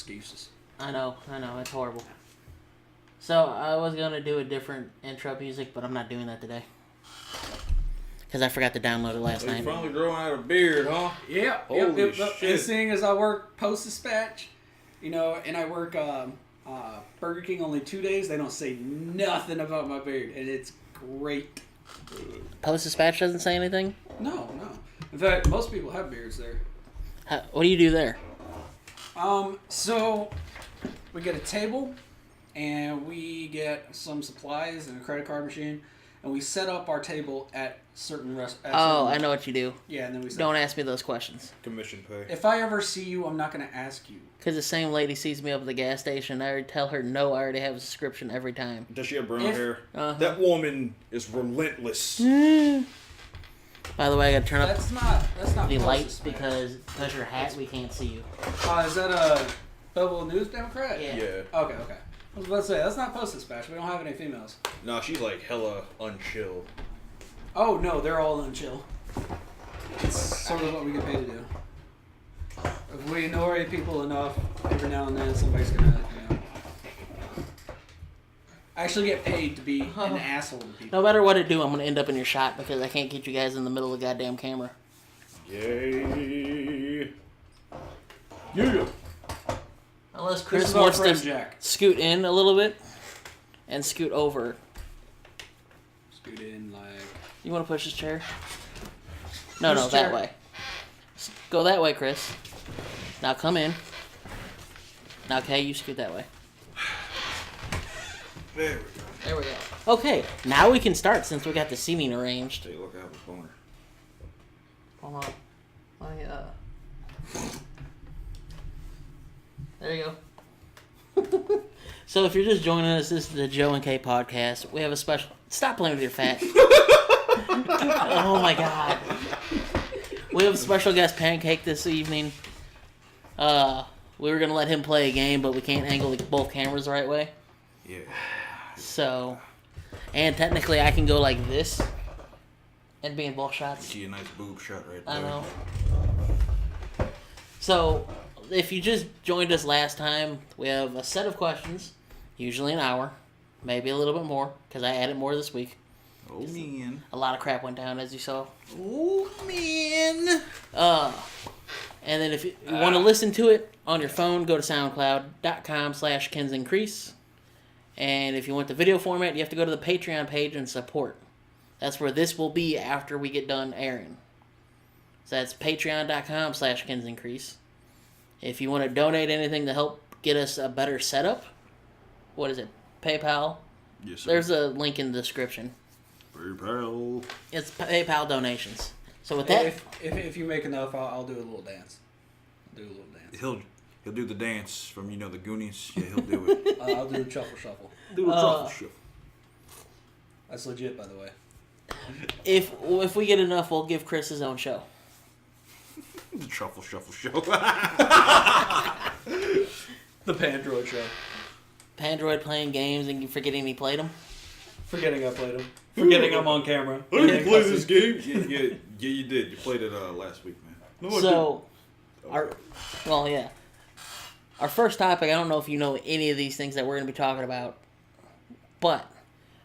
excuses. I know, it's horrible. So, I was going to do a different intro music, but I'm not doing that today. Because I forgot to download it last night. You finally growing out a beard, huh? Yep. Holy shit. And seeing as I work post-dispatch, and I work Burger King only 2 days, they don't say nothing about my beard, and it's great. Post-dispatch doesn't say anything? No. In fact, most people have beards there. What do you do there? So we get a table, and we get some supplies and a credit card machine, and we set up our table at certain restaurants. I know what you do. Yeah, and then we don't ask me those questions. Commission pay. If I ever see you, I'm not going to ask you. Because the same lady sees me up at the gas station, I already tell her no, I already have a subscription every time. Does she have brown hair? That woman is relentless. By the way, I gotta turn up That's not the lights because your hat, we can't see you. Is that a Belleville News Democrat? Yeah. Okay. I was about to say, that's not post-dispatch. We don't have any females. No, she's like hella unchill. Oh, no, they're all unchill. It's sort of what we get paid to do. If we ignore people enough, every now and then somebody's gonna, I actually get paid to be an asshole to people. No matter what I do, I'm gonna end up in your shot because I can't get you guys in the middle of the goddamn camera. Yay. Yeah. Unless Chris wants to scoot in a little bit and scoot over. Scoot in like... You want to push this chair? No, that way. Go that way, Chris. Now come in. Now, okay, you scoot that way. There we go. Okay, now we can start since we got the seating arranged. Hey, look, I have a boner. Hold on. There you go. So if you're just joining us, this is the Joe and Kay podcast. We have a special... Stop playing with your fat. Oh my god. We have a special guest, Pancake, this evening. We were going to let him play a game, but we can't angle both cameras the right way. Yeah. So... And technically I can go like this and be in both shots. See a nice boob shot right there. I know. So... If you just joined us last time, we have a set of questions, usually an hour, maybe a little bit more, because I added more this week. Oh, man. A lot of crap went down, as you saw. Oh, man. And then if you want to listen to it on your phone, go to soundcloud.com/KenzenCrease. And if you want the video format, you have to go to the Patreon page and support. That's where this will be after we get done airing. So that's patreon.com/KenzenCrease. If you want to donate anything to help get us a better setup, what is it? PayPal? Yes, sir. There's a link in the description. PayPal. It's PayPal donations. So with that... If you make enough, I'll do a little dance. He'll do the dance from, the Goonies. Yeah, he'll do it. I'll do the shuffle. Do a truffle shuffle. That's legit, by the way. If we get enough, we'll give Chris his own show. The truffle shuffle show. The Pandroid show. Pandroid playing games and forgetting he played them? Forgetting I played them. Forgetting I'm on camera. I didn't play this game. Yeah, you did. You played it last week, man. No, so, our first topic, I don't know if you know any of these things that we're going to be talking about, but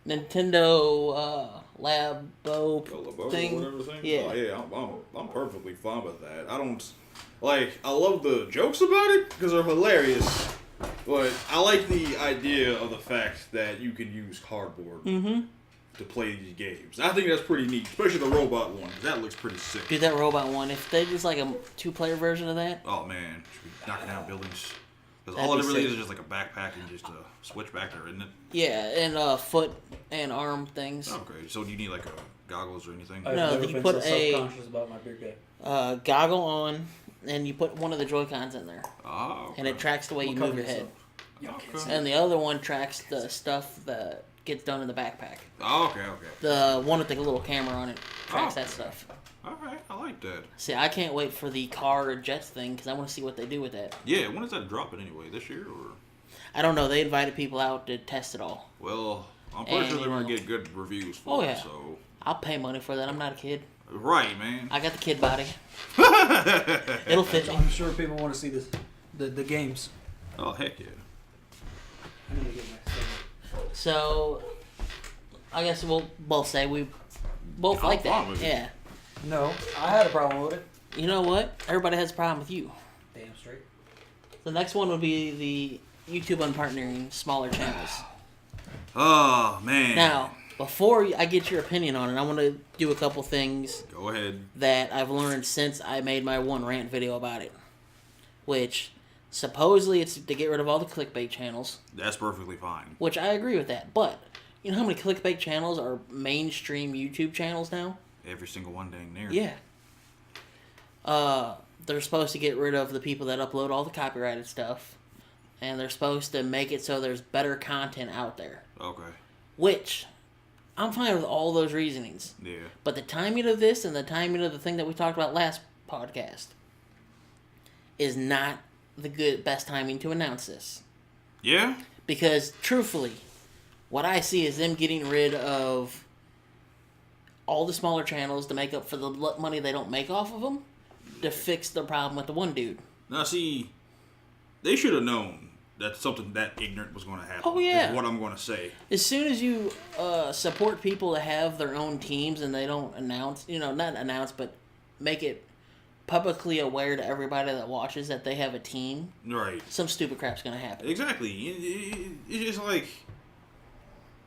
Nintendo Labo thing. Whatever thing. Yeah. Oh, yeah, I'm perfectly fine with that. I love the jokes about it because they're hilarious. But I like the idea of the fact that you can use cardboard to play these games. I think that's pretty neat, especially the robot one. That looks pretty sick. Dude, that robot one, if they just like a 2-player version of that. Oh man, should be knocking down buildings. Because all it really is just like a backpack and just a switchback, isn't it? Yeah, and foot and arm things. Okay, so do you need like goggles or anything? No, you put self-conscious about my beer gut. Goggle on, and you put one of the Joy-Cons in there. Oh, okay. And it tracks the way you move your head. Okay. And the other one tracks the stuff that gets done in the backpack. Oh, okay. The one with the little camera on it tracks that stuff. Alright, I like that. See, I can't wait for the car or Jets thing because I want to see what they do with that. Yeah, when is that dropping anyway? This year or? I don't know. They invited people out to test it all. Well, I'm pretty sure they're going to get good reviews for it, so... I'll pay money for that. I'm not a kid. Right, man. I got the kid body. It'll fit me. I'm sure people want to see the games. Oh, heck yeah. I'm gonna get my stuff. So, I guess we'll both say we both I'm like fine that. with it. Yeah. No, I had a problem with it. You know what? Everybody has a problem with you. Damn straight. The next one would be the YouTube unpartnering smaller channels. Oh, man. Now, before I get your opinion on it, I want to do a couple things Go ahead. that I've learned since I made my one rant video about it. Which, supposedly it's to get rid of all the clickbait channels. That's perfectly fine. Which I agree with that. But, you know how many clickbait channels are mainstream YouTube channels now? Every single one dang near. Yeah. They're supposed to get rid of the people that upload all the copyrighted stuff. And they're supposed to make it so there's better content out there. Okay. Which, I'm fine with all those reasonings. Yeah. But the timing of this and the timing of the thing that we talked about last podcast is not the best timing to announce this. Yeah? Because, truthfully, what I see is them getting rid of all the smaller channels to make up for the money they don't make off of them to fix the problem with the one dude. Now, see, they should have known that something that ignorant was going to happen. Oh, yeah. Is what I'm going to say. As soon as you support people that have their own teams and they don't announce, not announce, but make it publicly aware to everybody that watches that they have a team, Right. some stupid crap's going to happen. Exactly. It's just like,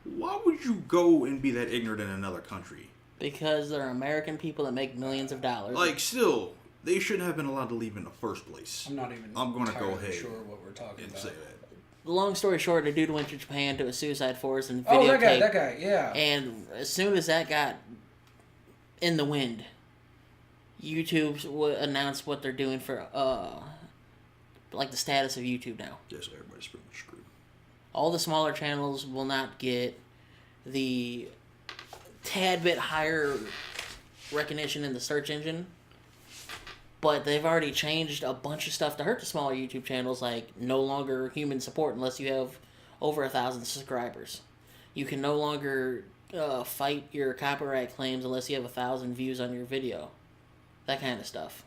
why would you go and be that ignorant in another country? Because they're American people that make millions of dollars. Like, still, they shouldn't have been allowed to leave in the first place. I'm not even. I'm gonna go entirely ahead sure what we're talking and about. say that. Long story short, the dude went to Japan to a suicide forest and videotaped. Oh, that guy, yeah. And as soon as that got in the wind, YouTube announced what they're doing for, like the status of YouTube now. Yeah, so everybody's pretty much screwed. All the smaller channels will not get the tad bit higher recognition in the search engine, but they've already changed a bunch of stuff to hurt the smaller YouTube channels, like no longer human support unless you have over 1,000 subscribers. You can no longer fight your copyright claims unless you have 1,000 views on your video. That kind of stuff.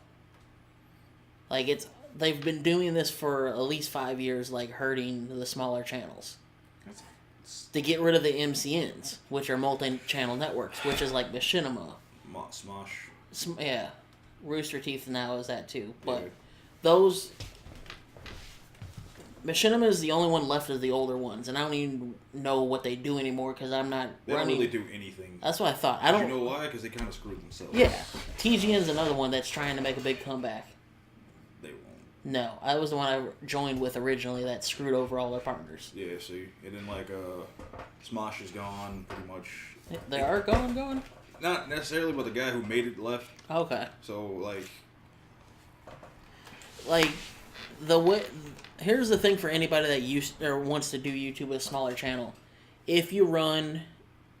Like, they've been doing this for at least 5 years, like hurting the smaller channels. To get rid of the MCNs, which are multi-channel networks, which is like Machinima. Smosh. Yeah. Rooster Teeth now is that too. But Yeah. those... Machinima is the only one left of the older ones, and I don't even know what they do anymore because I'm not They running... don't really do anything. That's what I thought. I don't... You know why? Because they kind of screwed themselves. Yeah. TGN's another one that's trying to make a big comeback. They won't. No, I was the one I joined with originally that screwed over all their partners. Yeah, see? And then, like, Smosh is gone, pretty much. They are going? Not necessarily, but the guy who made it left. Okay. So, Like, the way... Here's the thing for anybody that wants to do YouTube with a smaller channel. If you run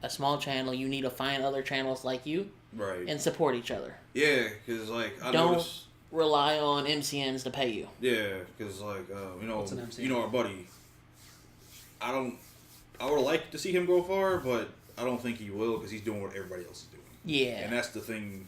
a small channel, you need to find other channels like you right. and support each other. Yeah, because, like, I Don't noticed... rely on MCNs to pay you. Yeah, because, like, What's an MCN? our buddy, I would like to see him go far, but I don't think he will because he's doing what everybody else is doing. Yeah. And that's the thing.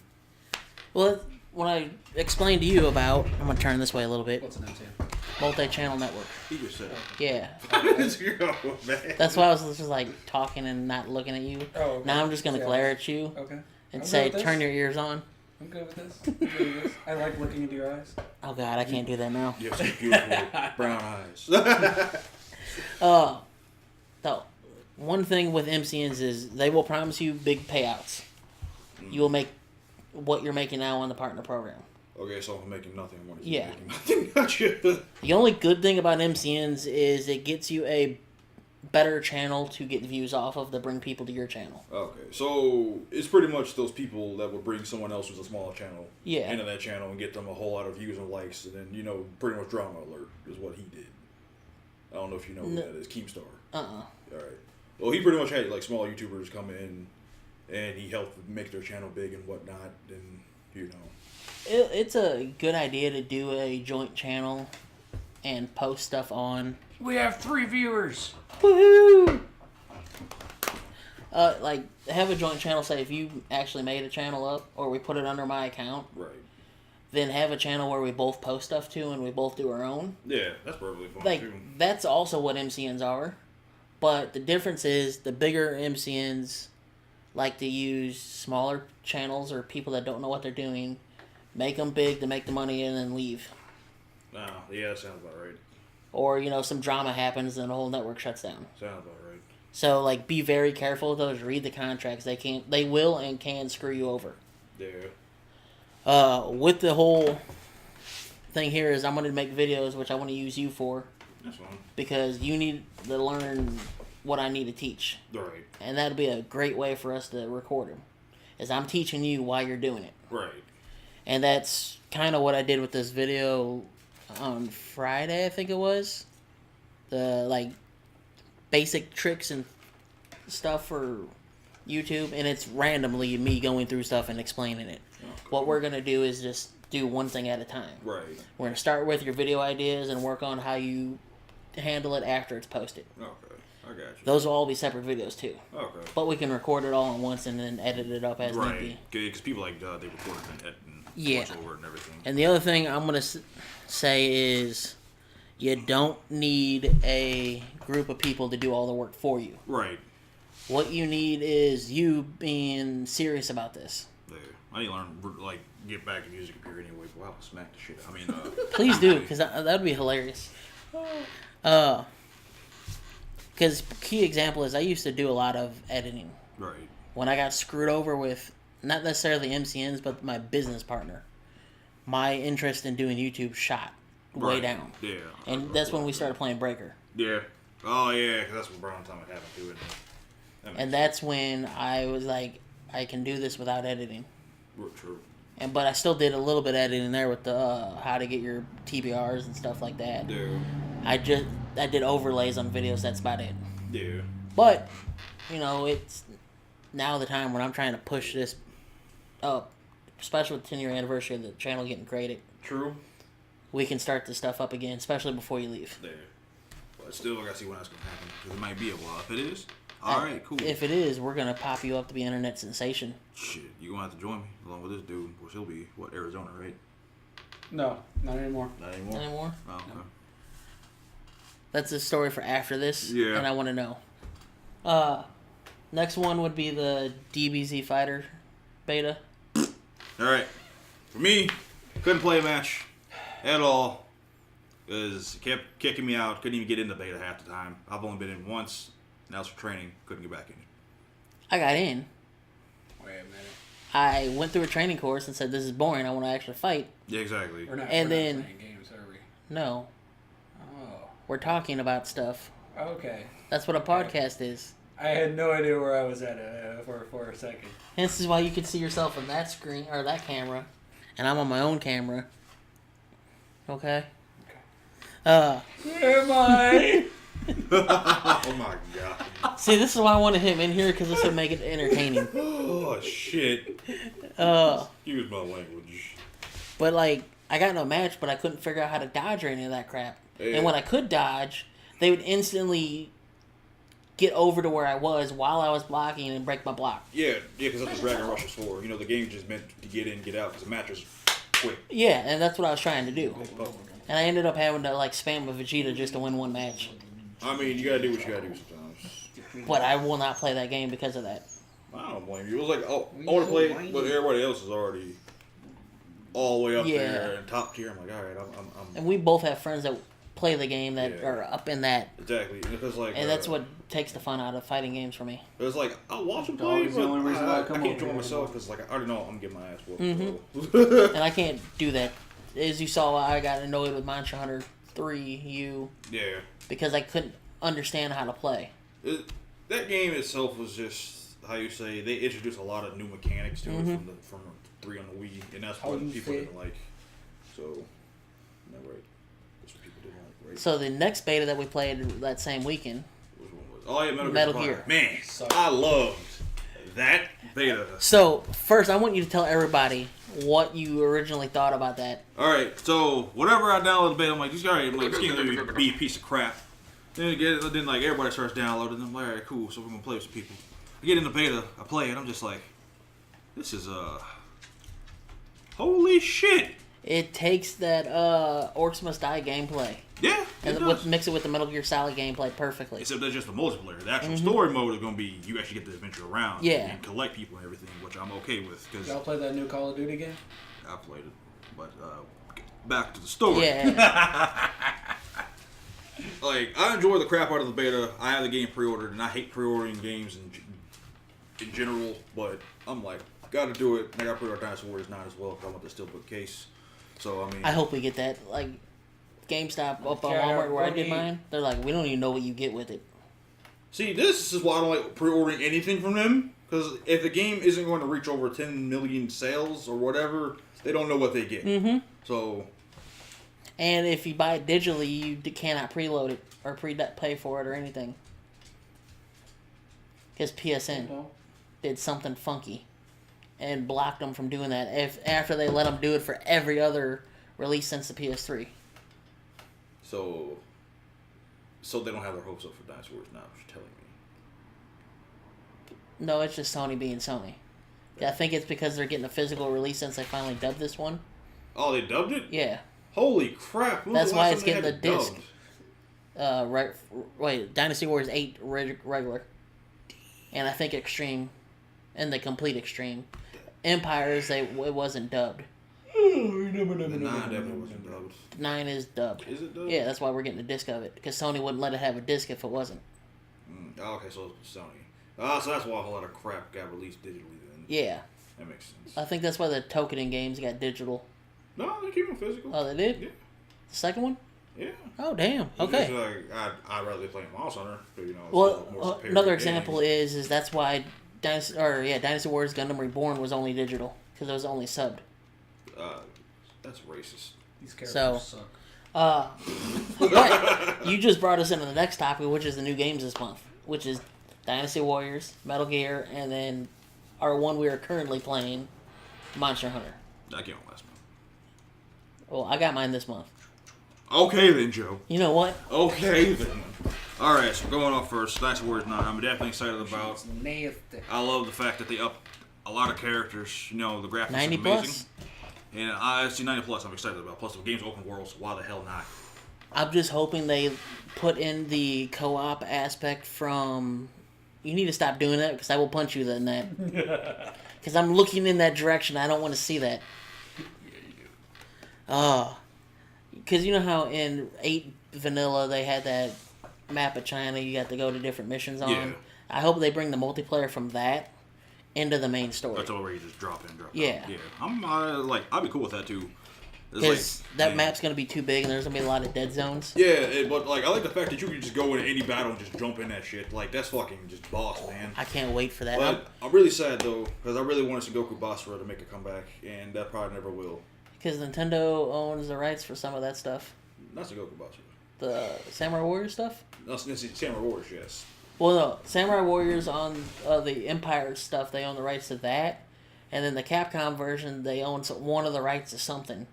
Well, when I explained to you about... I'm going to turn this way a little bit. What's an MCN? Multi-channel network. He just said Yeah. it. Man. That's why I was just, like, talking and not looking at you. Oh, okay. Now I'm just going to Yeah. glare at you Okay. and I'm say, good with turn this. your ears on. I'm good with this. I'm good with this. I like looking into your eyes. Oh, God, I can't do that now. You have some beautiful brown eyes. So, one thing with MCNs is they will promise you big payouts. You will make what you're making now on the partner program. Okay, so I'm making nothing. I'm gonna keep Yeah. making nothing. Gotcha. The only good thing about MCNs is it gets you a better channel to get views off of to bring people to your channel. Okay, so it's pretty much those people that would bring someone else who's a smaller channel Yeah. into that channel and get them a whole lot of views and likes, and then, pretty much drama alert is what he did. I don't know if you know who that is. Keemstar. Alright. Well, he pretty much had, like, small YouTubers come in, and he helped make their channel big and whatnot, and, It's a good idea to do a joint channel and post stuff on. We have 3 viewers. Woohoo! Like, have a joint channel, say, if you actually made a channel up, or we put it under my account, Right. then have a channel where we both post stuff to and we both do our own. Yeah, that's perfectly fine Like, too. that's also what MCNs are. But the difference is the bigger MCNs like to use smaller channels or people that don't know what they're doing, make them big to make the money and then leave. Oh, yeah, that sounds about right. Or, you know, some drama happens and the whole network shuts down. Sounds about right. So, like, be very careful with those. Read the contracts. They will and can screw you over. Yeah. With the whole thing here is I'm going to make videos, which I want to use you for. That's fine. Because you need to learn what I need to teach. Right. And that'll be a great way for us to record them. Is I'm teaching you why you're doing it. Right. And that's kind of what I did with this video on Friday, I think it was. The, like, basic tricks and stuff for YouTube. And it's randomly me going through stuff and explaining it. Okay. What we're going to do is just do one thing at a time. Right. We're going to start with your video ideas and work on how you handle it after it's posted. Okay. I got you. Those will all be separate videos too. Okay. But we can record it all at once and then edit it up as need Right. be. Because people like they record it and edit and Yeah. watch over it and everything. And the other thing I'm going to say is you don't need a group of people to do all the work for you. Right. What you need is you being serious about this. Yeah. I need to learn, like, get back to music computer anyway. Wow, smack the shit. I mean, Please do, because that would be hilarious. Because key example is I used to do a lot of editing. Right. When I got screwed over with not necessarily MCNs, but my business partner, my interest in doing YouTube shot way Right. down. Yeah. And that's when we started playing Breaker. Yeah. Oh, yeah, because that's when Brown time it happened to it. And that's when I was like, I can do this without editing. True. But I still did a little bit of editing there with the how to get your TBRs and stuff like that. Yeah. I did overlays on videos. That's about it. Yeah. But you know, it's now the time when I'm trying to push this up, especially with the 10-year anniversary of the channel getting created. True. We can start this stuff up again, especially before you leave. Yeah. But still, I gotta see when that's gonna happen. Because it might be a while. If it is, alright, cool. If it is, we're gonna pop you up to be internet sensation. Shit, you gonna have to join me along with this dude. Which he'll be, what, Arizona, right? No, not anymore. Not anymore? Anymore? Oh, okay. That's a story for after this. Yeah. And I want to know. Next one would be the DBZ Fighter beta. Alright. For me, couldn't play a match at all. Because it kept kicking me out. Couldn't even get into beta half the time. I've only been in once. And that was for training. Couldn't get back in. I got in. Wait a minute. I went through a training course and said, this is boring. I want to actually fight. Yeah, exactly. We're not And playing then- games, are we? No. Oh, We're talking about stuff. okay. That's what a podcast is. I had no idea where I was at for a second. And this is why you can see yourself on that screen, or that camera. And I'm on my own camera. Okay? Where am I? Oh my god. See, this is why I wanted him in here, because this would make it entertaining. Oh shit. Uh, Excuse my language. But, like, I got no match, but I couldn't figure out how to dodge or any of that crap. Yeah. And when I could dodge, they would instantly get over to where I was while I was blocking and break my block. Yeah, because that's what Dragon Rush is for. You know, the game just meant to get in, get out, because the match is quick. Yeah, and that's what I was trying to do. Oh. And I ended up having to, like, spam a Vegeta just to win one match. I mean, you gotta do what you gotta do sometimes. But I will not play that game because of that. I don't blame you. It was like, oh, I want to play, but everybody else is already all the way up Yeah. there and top tier. I'm like, all right, I'm And we both have friends that play the game that Yeah. are up in that. exactly. Because like, And that's what takes the fun out of fighting games for me. it was like, I'll watch them Dog play, is the but only reason why I I come can't over join here myself anymore. because like I already know I'm getting my ass whooped. Mm-hmm. And I can't do that. As you saw, I got annoyed with Monster Hunter 3 Yeah. because I couldn't understand how to play. That game itself was just how you say they introduced a lot of new mechanics to it from 3 on the Wii, and that's what people didn't like. So, no, right? That's what people didn't like, right? So the next beta that we played that same weekend. Which one was? Oh yeah, Metal Gear. Gear. Man, I loved that beta. So first, I want you to tell everybody what you originally thought about that. All right, so whenever I download the beta, I'm like, this game gonna be a piece of crap. Then like everybody starts downloading. I'm like, all right, cool. So we're gonna play with some people. I get in the beta, I play it. I'm just like, this is holy shit. It takes that Orcs Must Die gameplay Yeah, and mix it with the Metal Gear Solid gameplay perfectly. Except that's just the multiplayer. The actual story mode is going to be you actually get to adventure around and collect people and everything, which I'm okay with. Cause y'all play that new Call of Duty game? I played it, but back to the story. Yeah. Like, I enjoy the crap out of the beta. I have the game pre-ordered, and I hate pre-ordering games in general, but I'm like, gotta do it. I got pre-ordered Dynasty Warriors 9 as well, because I want the steelbook case. So, I mean... I hope we get that. Like, GameStop up on Walmart where I did mine, they're like, we don't even know what you get with it. See, this is why I don't like pre-ordering anything from them, because if the game isn't going to reach over 10 million sales or whatever, they don't know what they get. Mm-hmm. So... And if you buy it digitally, you cannot preload it or pay for it or anything. Because PSN did something funky and blocked them from doing that after they let them do it for every other release since the PS3. So they don't have their hopes up for Dynasty Warriors now, what you're telling me. No, it's just Sony being Sony. Yeah, I think it's because they're getting a physical release since they finally dubbed this one. Oh, they dubbed it? Yeah. Holy crap! That's why it's getting the disc. Dynasty Warriors 8 regular, and I think Extreme, and the complete Extreme. Empires, it wasn't dubbed. The 9 definitely wasn't dubbed. 9 is dubbed. Is it dubbed? Yeah, that's why we're getting a disc of it, because Sony wouldn't let it have a disc if it wasn't. Okay, so it's Sony. So that's why a whole lot of crap got released digitally then. Yeah. That makes sense. I think that's why the tokening games got digital. No, they keep them physical. Oh, they did? Yeah. The second one? Yeah. Oh, damn. Okay. Like, I'd rather play Mouse Hunter. But, you know, well, another example is that's why Dynasty Warriors Gundam Reborn was only digital, because it was only subbed. That's racist. These characters suck. But you just brought us into the next topic, which is the new games this month, which is Dynasty Warriors, Metal Gear, and then our one we are currently playing, Monster Hunter. That came out last month. Well, I got mine this month. Okay then, Joe. You know what? Okay then. Alright, so going off first, Dynasty Warriors 9, I'm definitely excited about. I love the fact that they upped a lot of characters. You know, the graphics 90 are amazing. plus? And I see 90 plus I'm excited about. Plus the game's open world, so why the hell not? I'm just hoping they put in the co-op aspect from... You need to stop doing that, because I will punch you in that. Because I'm looking in that direction. I don't want to see that. Because you know how in 8 Vanilla they had that map of China you got to go to different missions on? Yeah. I hope they bring the multiplayer from that into the main story. That's all where you just drop in, drop out. Yeah. Yeah. I'd be cool with that too. Because that map's going to be too big and there's going to be a lot of dead zones. Yeah, but I like the fact that you can just go into any battle and just jump in that shit. Like, that's fucking just boss, man. I can't wait for that. But I'm really sad, though, because I really wanted Sengoku Basara to make a comeback, and that probably never will. Because Nintendo owns the rights for some of that stuff. Not Sengoku Basara. The Samurai Warrior stuff? No, Samurai Warriors, yes. Well, no. Samurai Warriors on the Empire stuff, they own the rights to that. And then the Capcom version, they own one of the rights to something.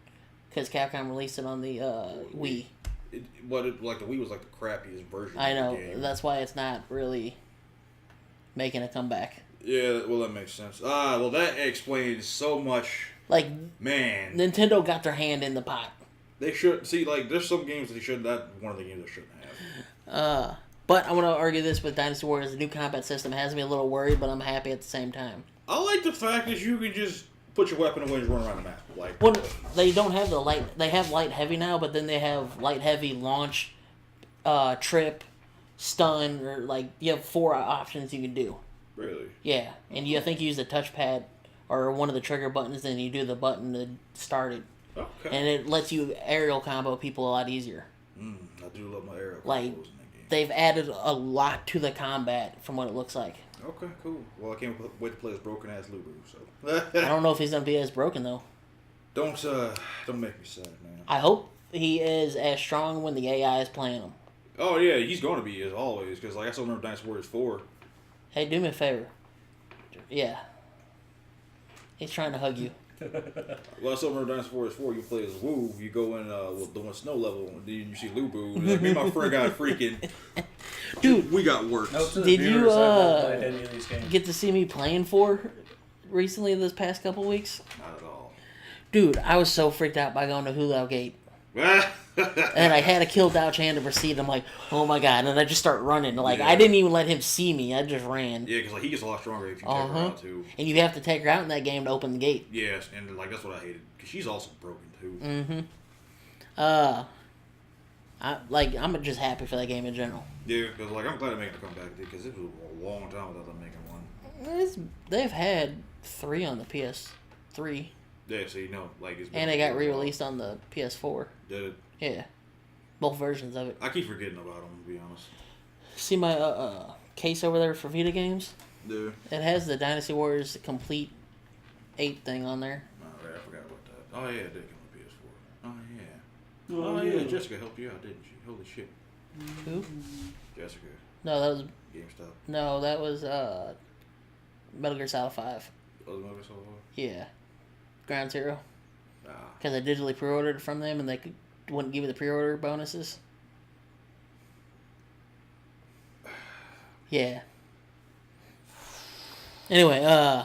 Because Capcom released it on the Wii. The Wii was like the crappiest version I know. of the game. That's why it's not really making a comeback. Yeah, well, that makes sense. Well, that explains so much. Like, man, Nintendo got their hand in the pot. They should see. Like, there's some games that they should. That one of the games they shouldn't have. But I want to argue this with Dynasty Warriors. The new combat system has me a little worried, but I'm happy at the same time. I like the fact that you can just put your weapon away and run around the map. Like, well, they don't have the light. They have light heavy now, but then they have light heavy, launch, trip, stun, or like you have 4 options you can do. Really? Yeah, and I think you use the touchpad or one of the trigger buttons, and you do the button to start it. Okay. And it lets you aerial combo people a lot easier. I do love my aerial like, combos in that game. They've added a lot to the combat from what it looks like. Okay, cool. Well, I can't wait to play this broken ass Lubu. So I don't know if he's gonna be as broken though. Don't make me sad, man. I hope he is as strong when the AI is playing him. Oh yeah, he's going to be as always because I still remember Dynasty Warriors 4. Hey, do me a favor. Yeah. He's trying to hug you. Well, I still remember Dynasty Warriors 4. You play as Wu. You go in the one snow level, and then you see Lubu. And like, me and my friend got freaking. Dude, we got work. Did you get to see me playing 4 recently this past couple weeks? Not at all. Dude, I was so freaked out by going to Hulao Gate. And I had to kill Dao Chan to proceed. I'm like, oh my god. And I just start running. Like, I didn't even let him see me. I just ran. Yeah, because like, he gets a lot stronger if you take her out, too. And you have to take her out in that game to open the gate. Yes, and like that's what I hated. Because she's also broken, too. I'm just happy for that game in general. Yeah, because like I'm glad they're making a comeback, dude, because it was a long time without them making one. They've had 3 on the PS3. Yeah, so you know, like it's And they got re-released on the PS4. Did it? Yeah. Both versions of it. I keep forgetting about them, to be honest. See my case over there for Vita games? Yeah. It has the Dynasty Warriors Complete 8 thing on there. Oh, yeah, I forgot about that. Oh, yeah, it did come to PS4. Oh, yeah. Oh, yeah, Jessica helped you out, didn't she? Holy shit. Who? Jessica. No, that was... GameStop. No, that was Metal Gear Solid 5. Oh, the Metal Gear Solid 5? Yeah. Ground Zero. Nah. Because I digitally pre-ordered from them and they wouldn't give me the pre-order bonuses. Yeah. Anyway,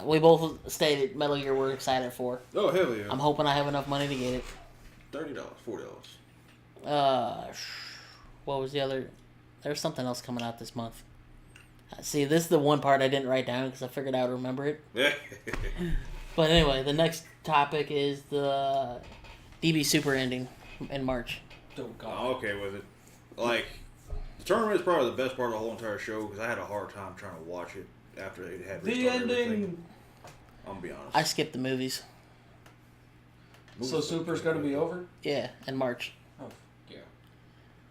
we both stated Metal Gear we're excited for. Oh, hell yeah. I'm hoping I have enough money to get it. $30, $40. What was the other... There's something else coming out this month. See, this is the one part I didn't write down because I figured I would remember it. But anyway, the next topic is the DBSuper ending in March. Oh, God. I'm okay with it. Like, the tournament is probably the best part of the whole entire show because I had a hard time trying to watch it after it had The restarted ending. everything. I'm gonna be honest. I skipped the movies. So Super's going to be over? Yeah, in March. Oh, yeah.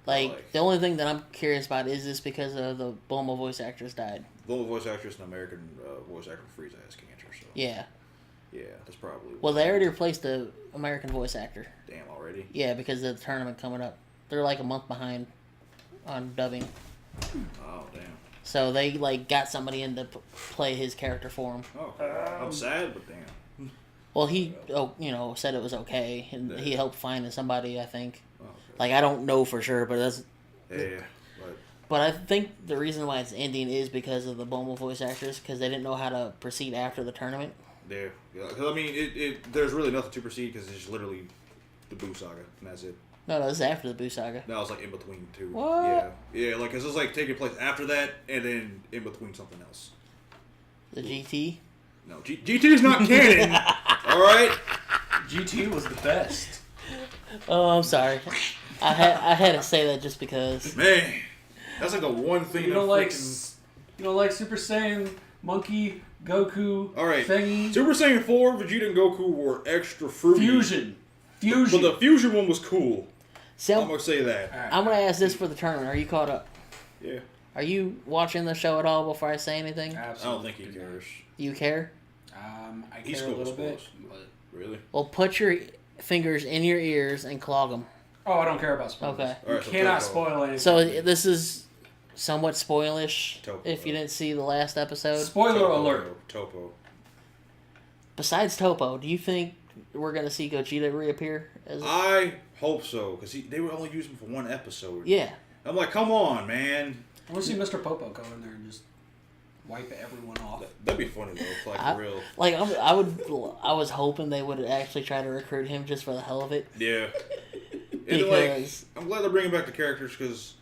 Like, the only thing that I'm curious about is this because of the Bulma voice actress died. Bulma voice actress and American voice actor for Frieza has cancer, so. Yeah. Yeah, that's probably. Well, they already replaced the American voice actor. Damn, already? Yeah, because of the tournament coming up. They're like a month behind on dubbing. Oh, damn. So they, like, got somebody in to play his character for him. Oh, I'm sad, but damn. Well, he, said it was okay, and Yeah. he helped find somebody, I think. Oh, okay. Like, I don't know for sure, but that's... Yeah, But I think the reason why it's ending is because of the Bulma voice actress, because they didn't know how to proceed after the tournament. yeah. Because, I mean, there's really nothing to proceed because it's literally the Boo Saga, and that's it. No, this is after the Boo Saga. No, it's like in between two. What? Yeah, yeah. Like it's just like taking place after that, and then in between something else. The GT? No, GT is not canon. All right. GT was the best. Oh, I'm sorry. I had to say that just because. Man, that's like the one thing. You don't like Super Saiyan, Monkey, Goku, All right. Thingy? Super Saiyan 4, Vegeta and Goku were extra fruity. Fusion. But the fusion one was cool. See, I'm gonna say that. Right. I'm going to ask this for the tournament. Are you caught up? Yeah. Are you watching the show at all before I say anything? Absolutely. I don't think he cares. You care? I He's care a cool little as bit. balls. But... Really? Well, put your fingers in your ears and clog them. Oh, I don't care about spoilers. Okay. You Alright, so cannot Topo. spoil anything. So this is somewhat spoilish Topo. if you didn't see the last episode. Spoiler alert. Topo. Besides Topo, do you think we're going to see Gogeta reappear? I hope so, because they were only using him for one episode. Yeah. I'm like, come on, man. I want to see Mr. Popo go in there and just wipe everyone off. That'd be funny though, like for real. Like I was hoping they would actually try to recruit him just for the hell of it. Yeah. Because Like, I'm glad they're bringing back the characters because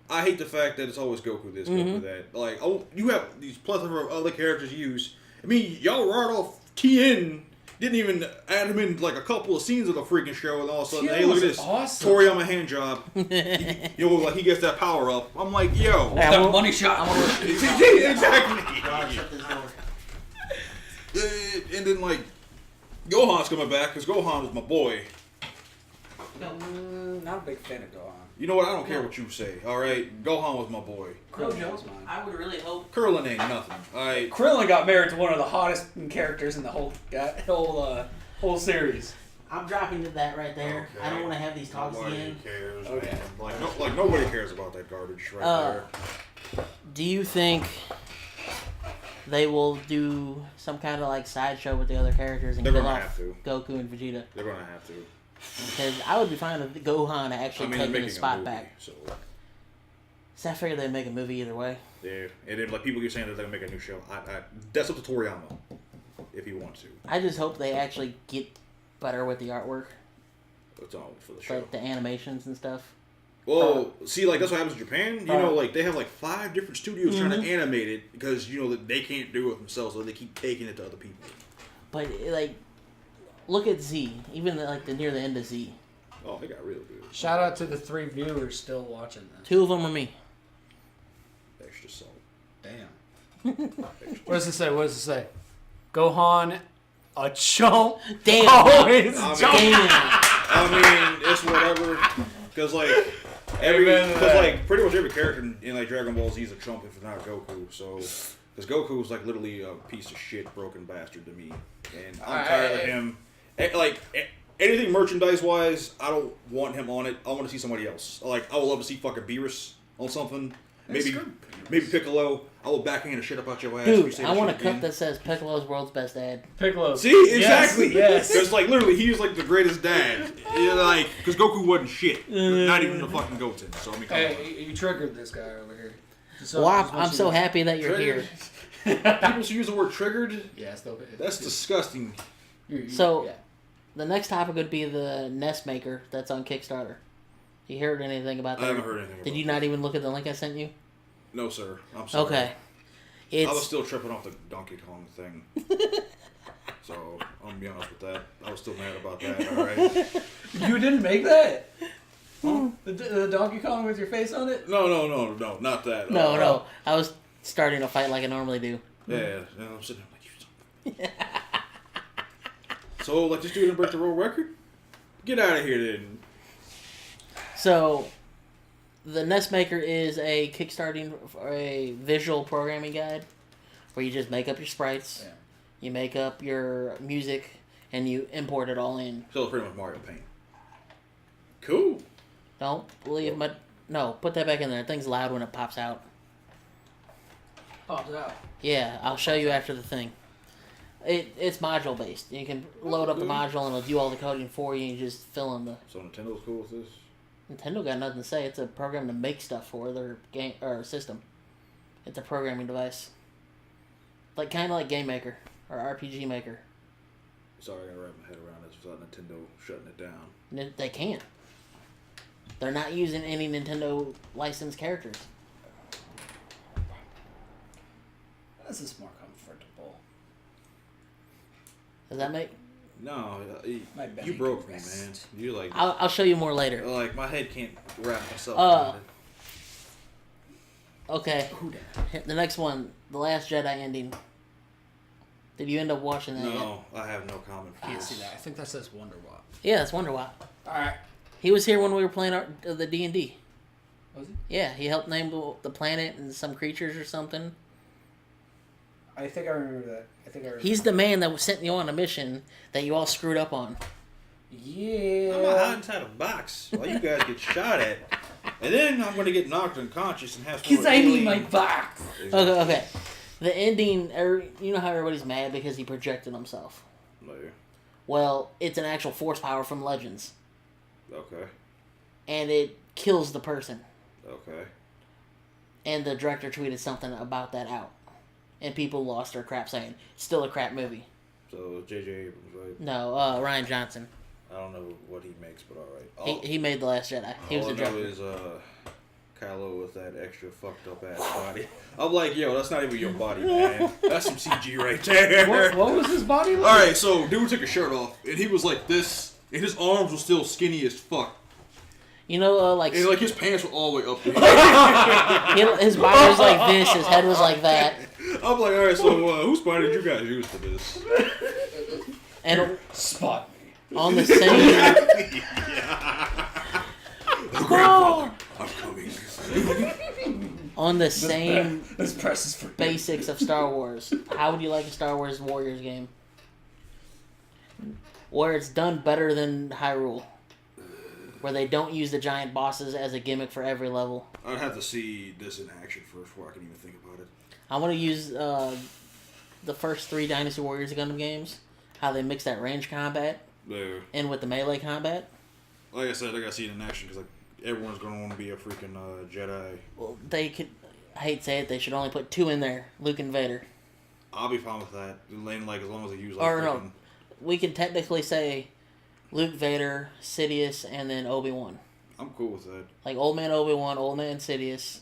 I hate the fact that it's always Goku this, Goku that. Like, you have these plethora of other characters to use. I mean, y'all right off TN didn't even add him in like a couple of scenes of the freaking show, and all of a sudden, TN hey, look at was this awesome. Toriyama hand job. Like he gets that power up. I'm like, yo. Hey, That money shot. Exactly. Shut this door. And then like Gohan's coming back because Gohan is my boy. Not a big fan of Gohan. You know what? I don't care what you say. All right, Gohan was my boy. Krillin was mine. I would really hope. Krillin ain't nothing. All right. Krillin got married to one of the hottest characters in the whole series. I'm dropping to that right there. Okay. I don't want to have these talks Nobody again. cares. Okay. Man. Like nobody cares about that garbage right there. Do you think they will do some kind of like sideshow with the other characters and They're kill gonna off have to. Goku and Vegeta? They're gonna have to. Because I would be fine with Gohan actually they're taking making his a spot movie, back. So So I figured they'd make a movie either way. yeah, and then like people keep saying that they're gonna make a new show. That's up to Toriyama. if you want to. I just hope they actually get better with the artwork. It's all for the show. Like the animations and stuff. Well, see, like, that's what happens in Japan. You know, like, they have, like, 5 different studios trying to animate it because, you know, that they can't do it themselves, so they keep taking it to other people. But, like, look at Z. Even, like, near the end of Z. Oh, they got real good. Shout out to the 3 viewers still watching this. 2 of them are me. Extra salt. Damn. What does it say? What does it say? Gohan, a chump. Damn. Always Damn. I mean, it's whatever. Because, like, pretty much every character in like, Dragon Ball Z is a chump if it's not Goku. So, because Goku is, like, literally a piece of shit, broken bastard to me. And I'm tired of him. Like, anything merchandise-wise, I don't want him on it. I want to see somebody else. Like, I would love to see fucking Beerus on something. Maybe Piccolo. I will backhand the shit about your ass. Dude, I want a cup that says Piccolo's world's best dad. Piccolo. See, exactly. Yes. Because like literally, he's like the greatest dad. Like, because Goku wasn't shit. Not even the fucking Goten. So I mean, hey, you triggered this guy over here. I'm so happy that you're here. People should use the word triggered. Yeah, That's disgusting. So, the next topic would be the NES Maker that's on Kickstarter. You heard anything about that? I haven't heard anything. Did you not even look at the link I sent you? No, sir. I'm sorry. Okay. I was still tripping off the Donkey Kong thing. So, I'm gonna be honest with that. I was still mad about that, alright? You didn't make that? Huh? The Donkey Kong with your face on it? No, not that. No. I was starting a fight like I normally do. Yeah, I'm sitting there like, you So, like, this dude didn't break the world record? Get out of here, then. So, the NES Maker is a kickstarting for a visual programming guide where you just make up your sprites, you make up your music, and you import it all in. So it's pretty much Mario Paint. Cool. Don't believe my... No, put that back in there. That thing's loud when it pops out. Pops out. Yeah, I'll show you after the thing. It's module based. You can load up the module and it'll do all the coding for you and you just fill in the... So Nintendo's cool with this? Nintendo got nothing to say. It's a program to make stuff for their game or system. It's a programming device, like kind of like Game Maker or RPG Maker. Sorry, I gotta wrap my head around this without Nintendo shutting it down. They can't. They're not using any Nintendo licensed characters. This is more comfortable. Does that make? No, My belly you broke me, rest. man. You like. I'll show you more later. Like my head can't wrap myself around it. Okay. The next one, The Last Jedi ending. Did you end up watching that yet? No, I have no comment for Can't this. see that. I think that says Wonder Wop. Yeah, that's Wonder Wop. Alright. He was here when we were playing the D&D. Was he? Yeah, he helped name the planet and some creatures or something. I think I remember that. He's the man that sent you on a mission that you all screwed up on. Yeah. I'm gonna hide inside a box while you guys get shot at, and then I'm gonna get knocked unconscious and have some. Because I need my box. Okay. The ending, you know how everybody's mad because he projected himself? No. Well, it's an actual force power from Legends. Okay. And it kills the person. Okay. And the director tweeted something about that out. And people lost their crap saying, still a crap movie. So J.J. Abrams, right? No, Ryan Johnson. I don't know what he makes, but alright. He made The Last Jedi. He was all the I know director. is Kylo with that extra fucked up ass body. I'm like, yo, that's not even your body, man. That's some CG right there. What was his body like? Alright, so dude took his shirt off, and he was like this, and his arms were still skinny as fuck. You know, like... And like his pants were all the way up there. his body was like this, his head was like that. I'm like, alright, so whose body did you guys use for this? And Spot me. on the same... Grandfather, I'm coming. On the same This press is for basics of Star Wars, how would you like a Star Wars Warriors game? Where it's done better than Hyrule. Where they don't use the giant bosses as a gimmick for every level. I'd have to see this in action first before I can even think about it. I want to use the first 3 Dynasty Warriors Gundam games. How they mix that range combat in with the melee combat. Like I said, I gotta see it in action because like everyone's gonna want to be a freaking Jedi. Well, they could. I hate to say it. They should only put 2 in there. Luke and Vader. I'll be fine with that. Like as long as they use Or no, we can technically say Luke, Vader, Sidious, and then Obi-Wan. I'm cool with that. Like Old Man Obi-Wan, Old Man Sidious,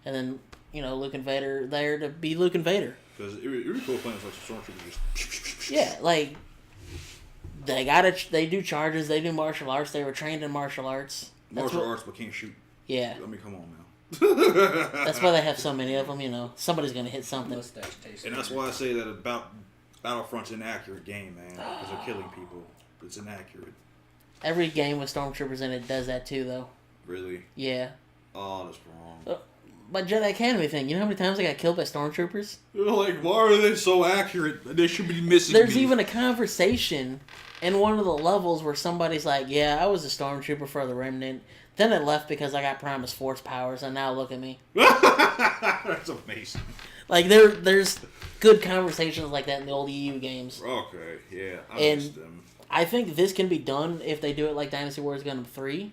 and then Luke and Vader there to be Luke and Vader. Because it would be cool playing with like stormtroopers just. Yeah, like they do charges, they do martial arts. They were trained in martial arts. Martial arts, but can't shoot. Yeah. I mean, come on now. That's why they have so many of them. Somebody's gonna hit something. And that's why I say that about Battlefront's an inaccurate game, man. Because they're killing people. It's inaccurate. Every game with stormtroopers in it does that too, though. Really? Yeah. Oh, that's wrong. But Jedi Academy thing, you know how many times I got killed by stormtroopers? You're like, why are they so accurate? They should be missing There's me. even a conversation in one of the levels where somebody's like, yeah, I was a stormtrooper for the Remnant. Then I left because I got promised force powers, and now look at me. That's amazing. Like, there's good conversations like that in the old EU games. Okay, yeah, I missed them. I think this can be done if they do it like Dynasty Warriors Gundam 3,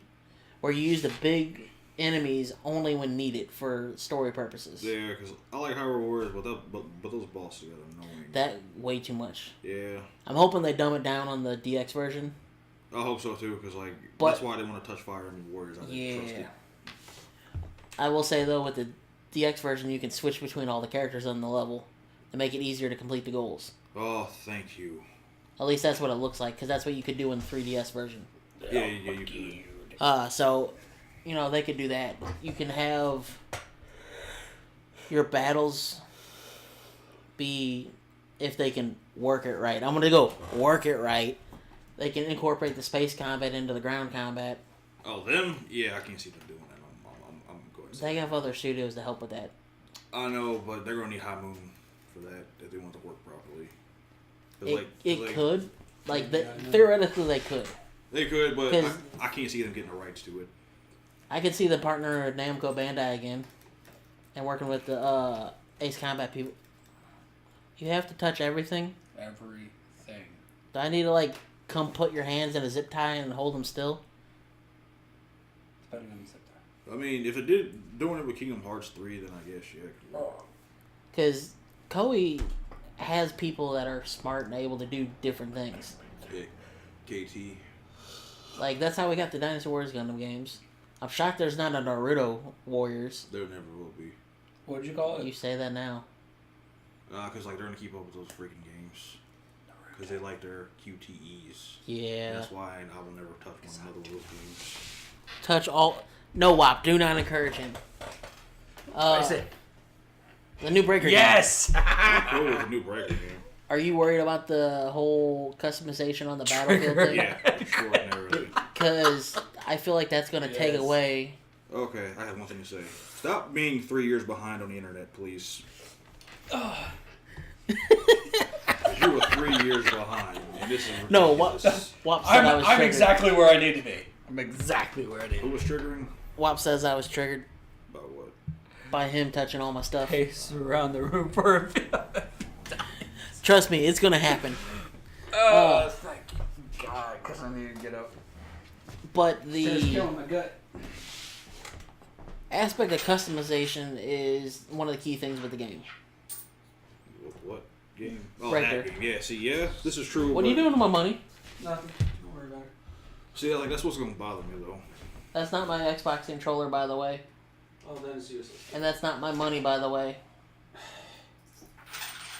where you use the big enemies only when needed for story purposes. Yeah, because I like Hyrule Warriors, but those bosses got annoying. That way too much. Yeah. I'm hoping they dumb it down on the DX version. I hope so too, because that's why I didn't want to touch Fire Emblem Warriors. I didn't trust it. I will say though, with the DX version, you can switch between all the characters on the level to make it easier to complete the goals. Oh, thank you. At least that's what it looks like, because that's what you could do in the 3DS version. Yeah, you could. So, they could do that. You can have your battles be, if they can work it right. I'm going to go work it right. They can incorporate the space combat into the ground combat. Oh, them? Yeah, I can't see them doing that. I'm going to They have other studios to help with that. I know, but they're going to need High Moon for that if they want to work properly. It could. Theoretically, they could. They could, but I can't see them getting the rights to it. I could see them partnering with Namco Bandai again and working with the Ace Combat people. You have to touch everything? Everything. Do I need to, come put your hands in a zip tie and hold them still? Depending on the zip tie. I mean, if it doing it with Kingdom Hearts 3, then I guess, yeah. Because Koei has people that are smart and able to do different things. Yeah. KT. That's how we got the Dynasty Warriors Gundam games. I'm shocked there's not a Naruto Warriors. There never will be. What'd you call it? You say that now. Because they're going to keep up with those freaking games. Because they like their QTEs. Yeah. That's why I will never touch one another of those games. Touch all... No, WAP. Do not encourage him. I say... The new Breaker game. Yes! I'm cool with the new Breaker game. Are you worried about the whole customization on the battlefield thing? Yeah, extraordinarily. Because I feel like that's going to take away... Okay, I have one thing to say. Stop being 3 years behind on the internet, please. You were 3 years behind, and this is ridiculous. No, WAP said I was I'm triggered. exactly where I need to be. I'm exactly where I need to Who be. was triggering? WAP says I was triggered About what? by him touching all my stuff. Pace around the room for a bit. Trust me, it's going to happen. Thank God, because I need to get up. But Just the killing my gut. aspect of customization is one of the key things with the game. What game? Oh, Breaker. that game. Yeah, see, yeah, this is true. What are you doing with my money? Nothing. Don't worry about it. See, that's what's going to bother me, though. That's not my Xbox controller, by the way. Oh, that is useless. And that's not my money, by the way.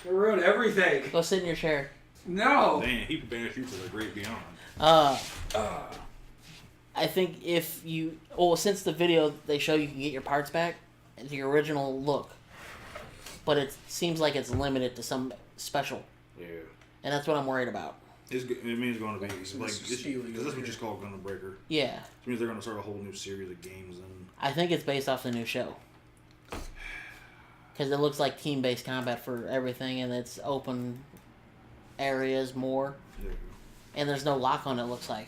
They ruined everything. Go sit in your chair. No. Damn, he banished you to the great beyond. I think if you... Well, since the video, they show you can get your parts back into your original look. But it seems like it's limited to some special. Yeah. And that's what I'm worried about. It means going to be because that's what you call Gundam Breaker. Yeah. It means they're going to start a whole new series of games. And I think it's based off the new show. Because it looks like team-based combat for everything, and it's open areas more. yeah. And there's no lock on it, looks like.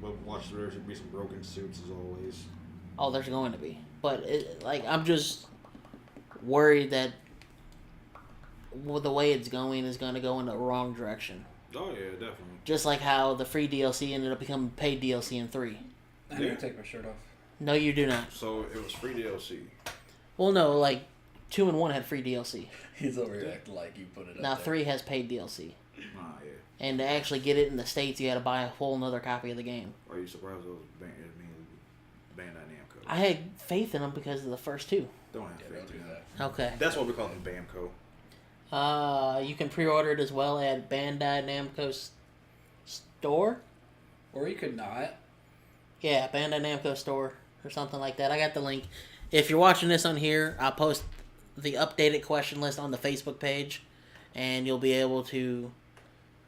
But watch, there should be some broken suits as always. Oh, there's going to be. But, I'm just worried that the way it's going is going to go in the wrong direction. Oh yeah, definitely. Just like how the free DLC ended up becoming paid DLC in 3. I need to take my shirt off. No, you do not. So it was free DLC. Well, no, 2 and 1 had free DLC. He's over here acting like you put it up Now there. 3 has paid DLC. Ah, yeah. And to actually get it in the States, you had to buy a whole nother copy of the game. Are you surprised those Bandai Namco? I had faith in them because of the first 2. Don't have Yeah, faith don't do in that. Okay. That's what we call them, Bamco. You can pre-order it as well at Bandai Namco's store. Or you could not. Yeah, Bandai Namco store or something like that. I got the link. If you're watching this on here, I'll post the updated question list on the Facebook page, and you'll be able to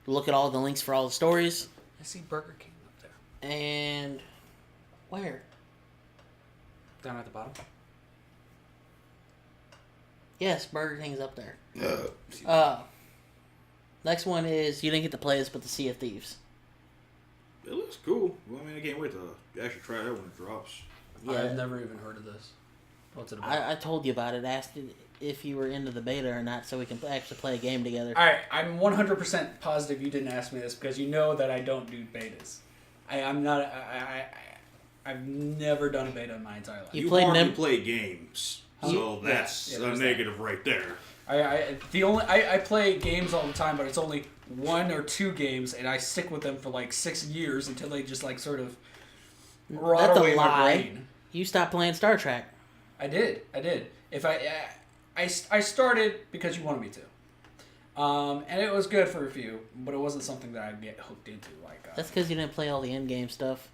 look at all the links for all the stories. I see Burger King up there. And where? Down at the bottom. Yes, Burger King's up there. See, Next one is you didn't get to play this, but the Sea of Thieves. it looks cool. Well, I mean, I can't wait to actually try that when it drops. Yeah. I've never even heard of this. What's it about? I told you about it. Asked if you were into the beta or not, so we can actually play a game together. Alright, I'm 100% positive you didn't ask me this because you know that I don't do betas. I'm not. I've never done a beta in my entire life. You You played hardly Nem- play games, so Yeah, that's yeah, a there's negative right there. I play games all the time, but it's only 1 or 2 games, and I stick with them for like 6 years until they just like sort of rot That's a away my lie. brain. You stopped playing Star Trek. I did. If I started because you wanted me to, and it was good for a few, but it wasn't something that I'd get hooked into. Like That's because you didn't play all the end game stuff,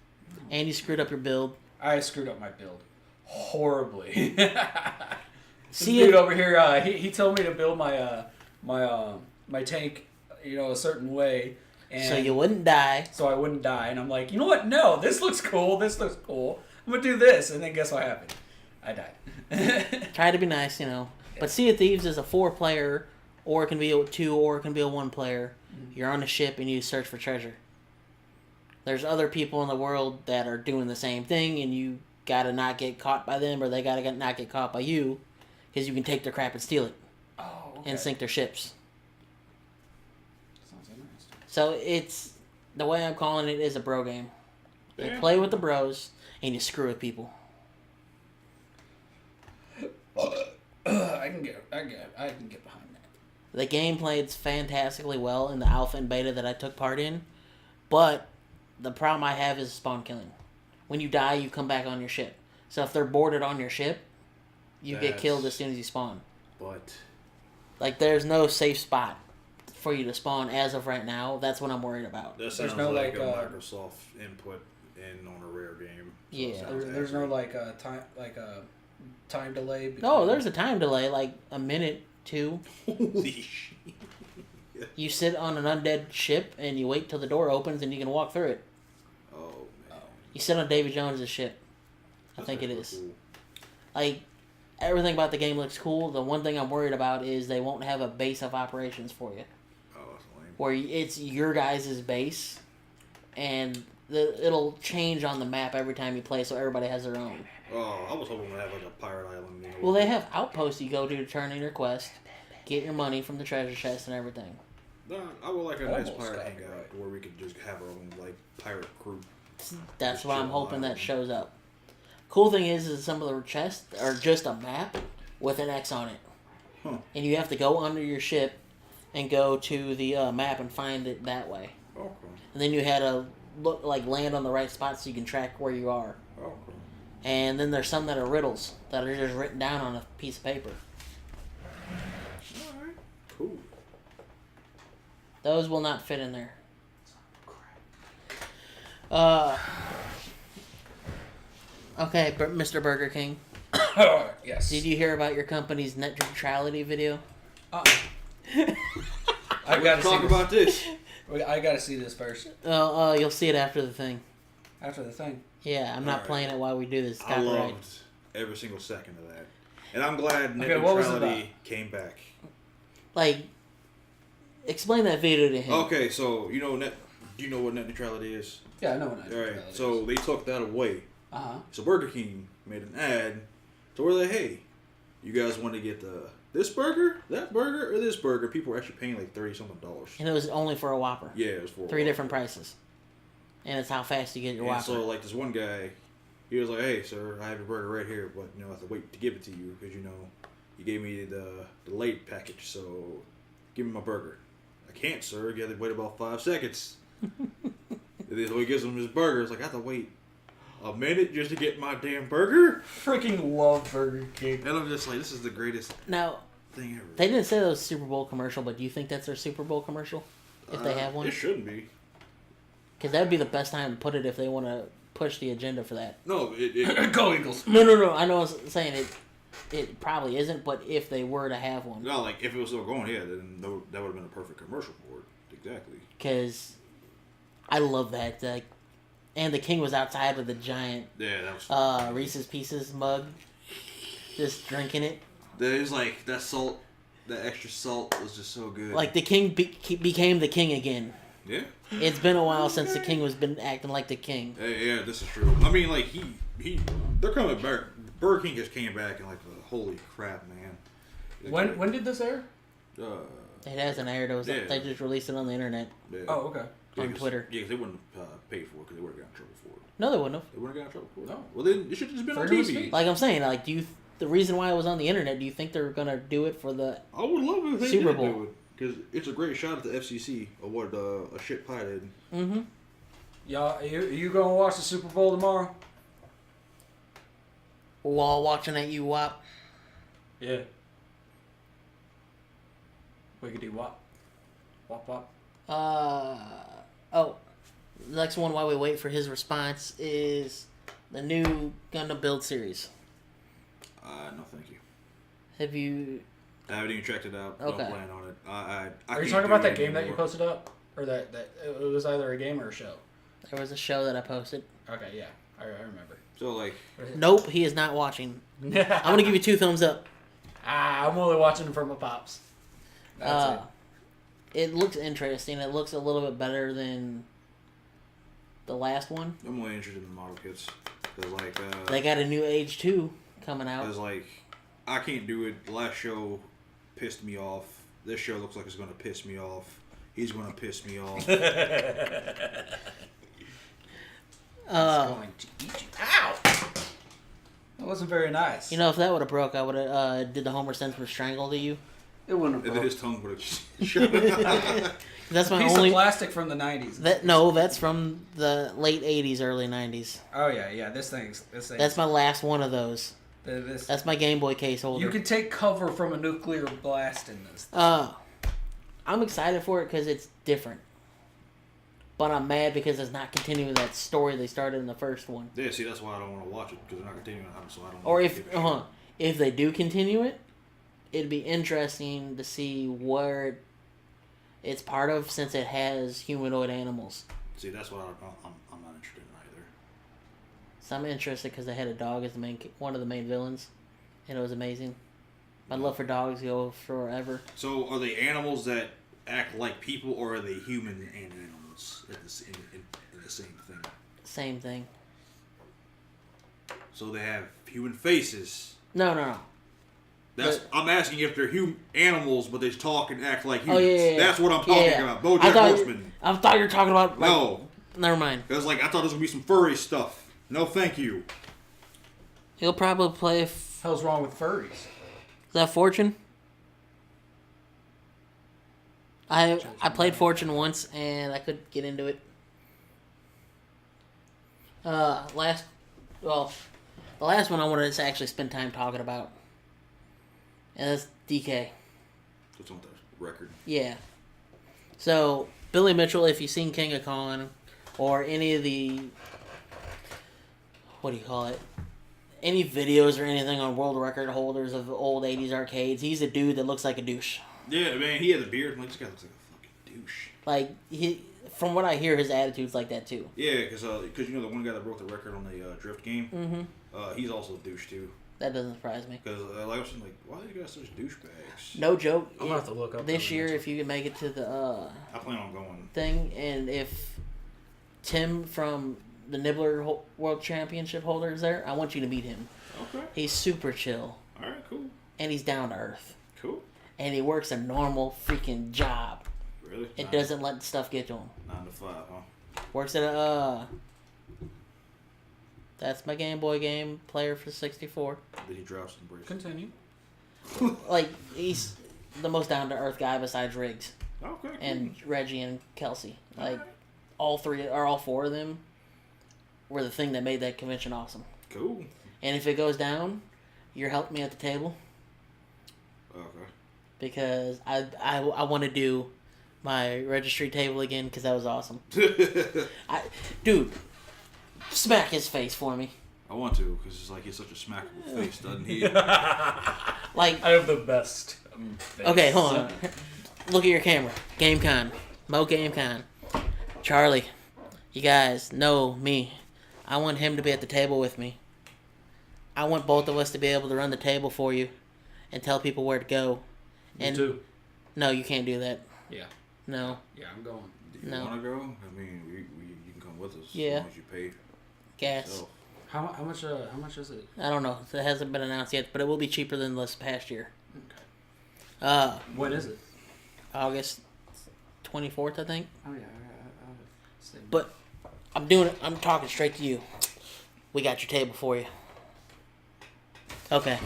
and you screwed up your build. I screwed up my build horribly. This See dude if- over here, he told me to build my my tank, a certain way, and So you wouldn't die. so I wouldn't die. And I'm like, you know what? No, this looks cool. This looks cool. I'm gonna do this, and then guess what happened? I died. Try to be nice, But Sea of Thieves is a 4-player, or it can be a 2, or it can be a 1-player. You're on a ship and you search for treasure. There's other people in the world that are doing the same thing, and you gotta not get caught by them, or they gotta not get caught by you, because you can take their crap and steal it Oh, okay. and sink their ships. Sounds interesting. So it's the way I'm calling it is a bro game. You Yeah. play with the bros and you screw with people. I can get behind that. The game plays fantastically well in the alpha and beta that I took part in, but the problem I have is spawn killing. When you die, you come back on your ship. So if they're boarded on your ship, you get killed as soon as you spawn. But Like, there's no safe spot for you to spawn as of right now. That's what I'm worried about. that sounds no, like like, a Microsoft input in on a rare game. So Yeah. it sounds There's no accurate. time delay. Between... No, there's a time delay, like a minute, 2. Holy shit. You sit on an undead ship and you wait till the door opens and you can walk through it. Oh man. You sit on Davy Jones' ship. I That's think it actually is. cool. Like, everything about the game looks cool. The one thing I'm worried about is they won't have a base of operations for you. Oh, that's lame. Where it's your guys' base, and it'll change on the map every time you play, so everybody has their own. Oh, I was hoping to have like a pirate island. Well, they have outposts you go to turn in your quest, get your money from the treasure chest and everything. No, I would like a nice Almost pirate got it hangout right. where we could just have our own like pirate crew. That's Just what I'm chill hoping out. that shows up. Cool thing is some of the chests are just a map with an X on it. Huh. And you have to go under your ship and go to the map and find it that way. Okay. And then you had to land on the right spot so you can track where you are. Okay. And then there's some that are riddles that are just written down on a piece of paper. Alright. Cool. Those will not fit in there. Okay, Mr. Burger King. Yes. Did you hear about your company's net neutrality video? I gotta Talk see about this. I gotta see this first. You'll see it after the thing. After the thing. Yeah, I'm not Alright. playing it while we do this. I Copyright. loved every single second of that, and I'm glad net Okay, what was it neutrality came back. Like, explain that video to him. Okay, so do you know what net neutrality is? Yeah, I know what I All right, so they took that away. Uh-huh. So Burger King made an ad to where they, hey, you guys want to get this burger, that burger, or this burger? People were actually paying like $30-something. And it was only for a Whopper. Yeah, it was for 3 different prices. And it's how fast you get your And Whopper. so like this one guy, he was like, hey sir, I have your burger right here, but I have to wait to give it to you because You gave me the late package, so give me my burger. I can't, sir. You have to wait about 5 seconds. And so he gives him his burger. It's like, I have to wait a minute just to get my damn burger? Freaking love Burger King. And I'm just like, this is the greatest Now, thing ever. they didn't say that was Super Bowl commercial, but do you think that's their Super Bowl commercial? If they have one? It shouldn't be. Because that would be the best time to put it if they want to push the agenda for that. No, Go Eagles. No. I know I was saying it probably isn't, but if they were to have one. no, like, if it was still going, yeah, then that would have been a perfect commercial for it. Exactly. Because I love that. And the king was outside with a giant Yeah, that was... Reese's Pieces mug, just drinking it. There's like, that salt, that extra salt was just so good. Like the king became the king again. Yeah. It's been a while since the king was been acting like the king. Yeah, this is true. I mean, like, they're coming back. Burger King just came back and, like, holy crap, man. When did this air? It hasn't aired. Yeah. They just released it on the internet. Yeah. Oh, okay. On Twitter. Yeah, because they wouldn't pay for it because they would have got in trouble for it. No, they wouldn't have. They wouldn't have got in trouble for it. No. Well, then it should have just been on Freedom of TV. speech. Like I'm saying, like, the reason why it was on the internet, do you think they're gonna do it for the? I would love it if they Super did Bowl. do it. Because it's a great shot at the FCC of what a shit pie did. Mm-hmm. Y'all, you gonna watch the Super Bowl tomorrow? While watching that, you wop. Yeah. Wiggity wop. Wop wop. Oh, the next one while we wait for his response is the new Gundam Build series. No, thank you. Have you? I haven't even checked it out. Okay. Don't plan on it. I Are you can't talking do about it that game that you anymore. posted up? Or that it was either a game or a show? There was a show that I posted. Okay, yeah. I remember. So, like, Nope, he is not watching. I'm gonna give you 2 thumbs up. I'm only watching for my pops. That's It looks interesting. It looks a little bit better than the last one. I'm only interested in the model kits. Because, like, They got a new Age 2 coming out. Because, like, I can't do it. The last show pissed me off. This show looks like it's going to piss me off. He's going to piss me off. going to eat you. Ow! That wasn't very nice. You know, if that would have broke, I would have did the Homer Simpson strangle to you. it wouldn't have And then broke. his tongue would have shut. That's my Piece only. of plastic from the 90s. That's from the late 80s, early 90s. Oh, yeah. This thing. That's my last one of those. This. That's my Game Boy case holder. You can take cover from a nuclear blast in this. I'm excited for it because it's different. But I'm mad because it's not continuing that story they started in the first one. Yeah, see, that's why I don't want to watch it. Because they're not continuing it, so I don't Or wanna if give a shit. if they do continue it, it'd be interesting to see where it's part of, since it has humanoid animals. See, that's what I'm not interested in either. So I'm interested because they had a dog as one of the main villains, and it was amazing. My love for dogs go forever. So, are they animals that act like people, or are they human and animals in the same thing? Same thing. So they have human faces. No. I'm asking if they're animals, but they talk and act like Oh, humans. yeah. That's what I'm talking Yeah. about. BoJack Horseman. I thought you were talking about. Like, No, Never mind. because like I thought this would be some furry stuff. No, thank you. He'll probably play. Hell's wrong with furries? Is that Fortune? I played Fortune once and I couldn't get into it. The last one I wanted to actually spend time talking about, and that's DK. What's on the record? Yeah. So Billy Mitchell, if you've seen King of Kong or any of the any videos or anything on world record holders of old 80s arcades, he's a dude that looks like a douche. Yeah, man, he has a beard. I'm like, this guy looks like a fucking douche. Like, from what I hear, his attitude's like that too. Yeah, because you know the one guy that broke the record on the drift game. Mm-hmm. He's also a douche too. That doesn't surprise me. Because like I was like, why are you guys such douchebags? No joke. I'm gonna have to look up this those year images. if you can make it to the I plan on going. thing, and if Tim from the Nibbler World Championship holder is there, I want you to meet him. Okay. He's super chill, All right. Cool. and he's down to earth, Cool. and he works a normal freaking job. Really? It doesn't let stuff get to him. 9 to 5, huh? Works at a that's my Game Boy game player for 64. Did he drop some bricks? Continue. Like, he's the most down-to-earth guy besides Riggs. Okay. And Reggie and Kelsey. Like, all four of them were the thing that made that convention awesome. Cool. And if it goes down, you're helping me at the table. Okay. Because I want to do my registry table again because that was awesome. Dude, smack his face for me. I want to, because it's like he's such a smackable face, doesn't he? Like, I have the best. Face. okay, hold on. Look at your camera. GameCon. Mo GameCon. Charlie, you guys know me. I want him to be at the table with me. I want both of us to be able to run the table for you and tell people where to go. Me And too. no, you can't do that. Yeah. No. Yeah, I'm going. Do you No. want to go? I mean, you can come with us. Yeah. As long as you pay. Gas. yourself. How much is it? I don't know. It hasn't been announced yet, but it will be cheaper than this past year. Okay. When is it? August 24th, I think. Oh yeah. Stay. But I'm talking straight to you. We got your table for you. Okay.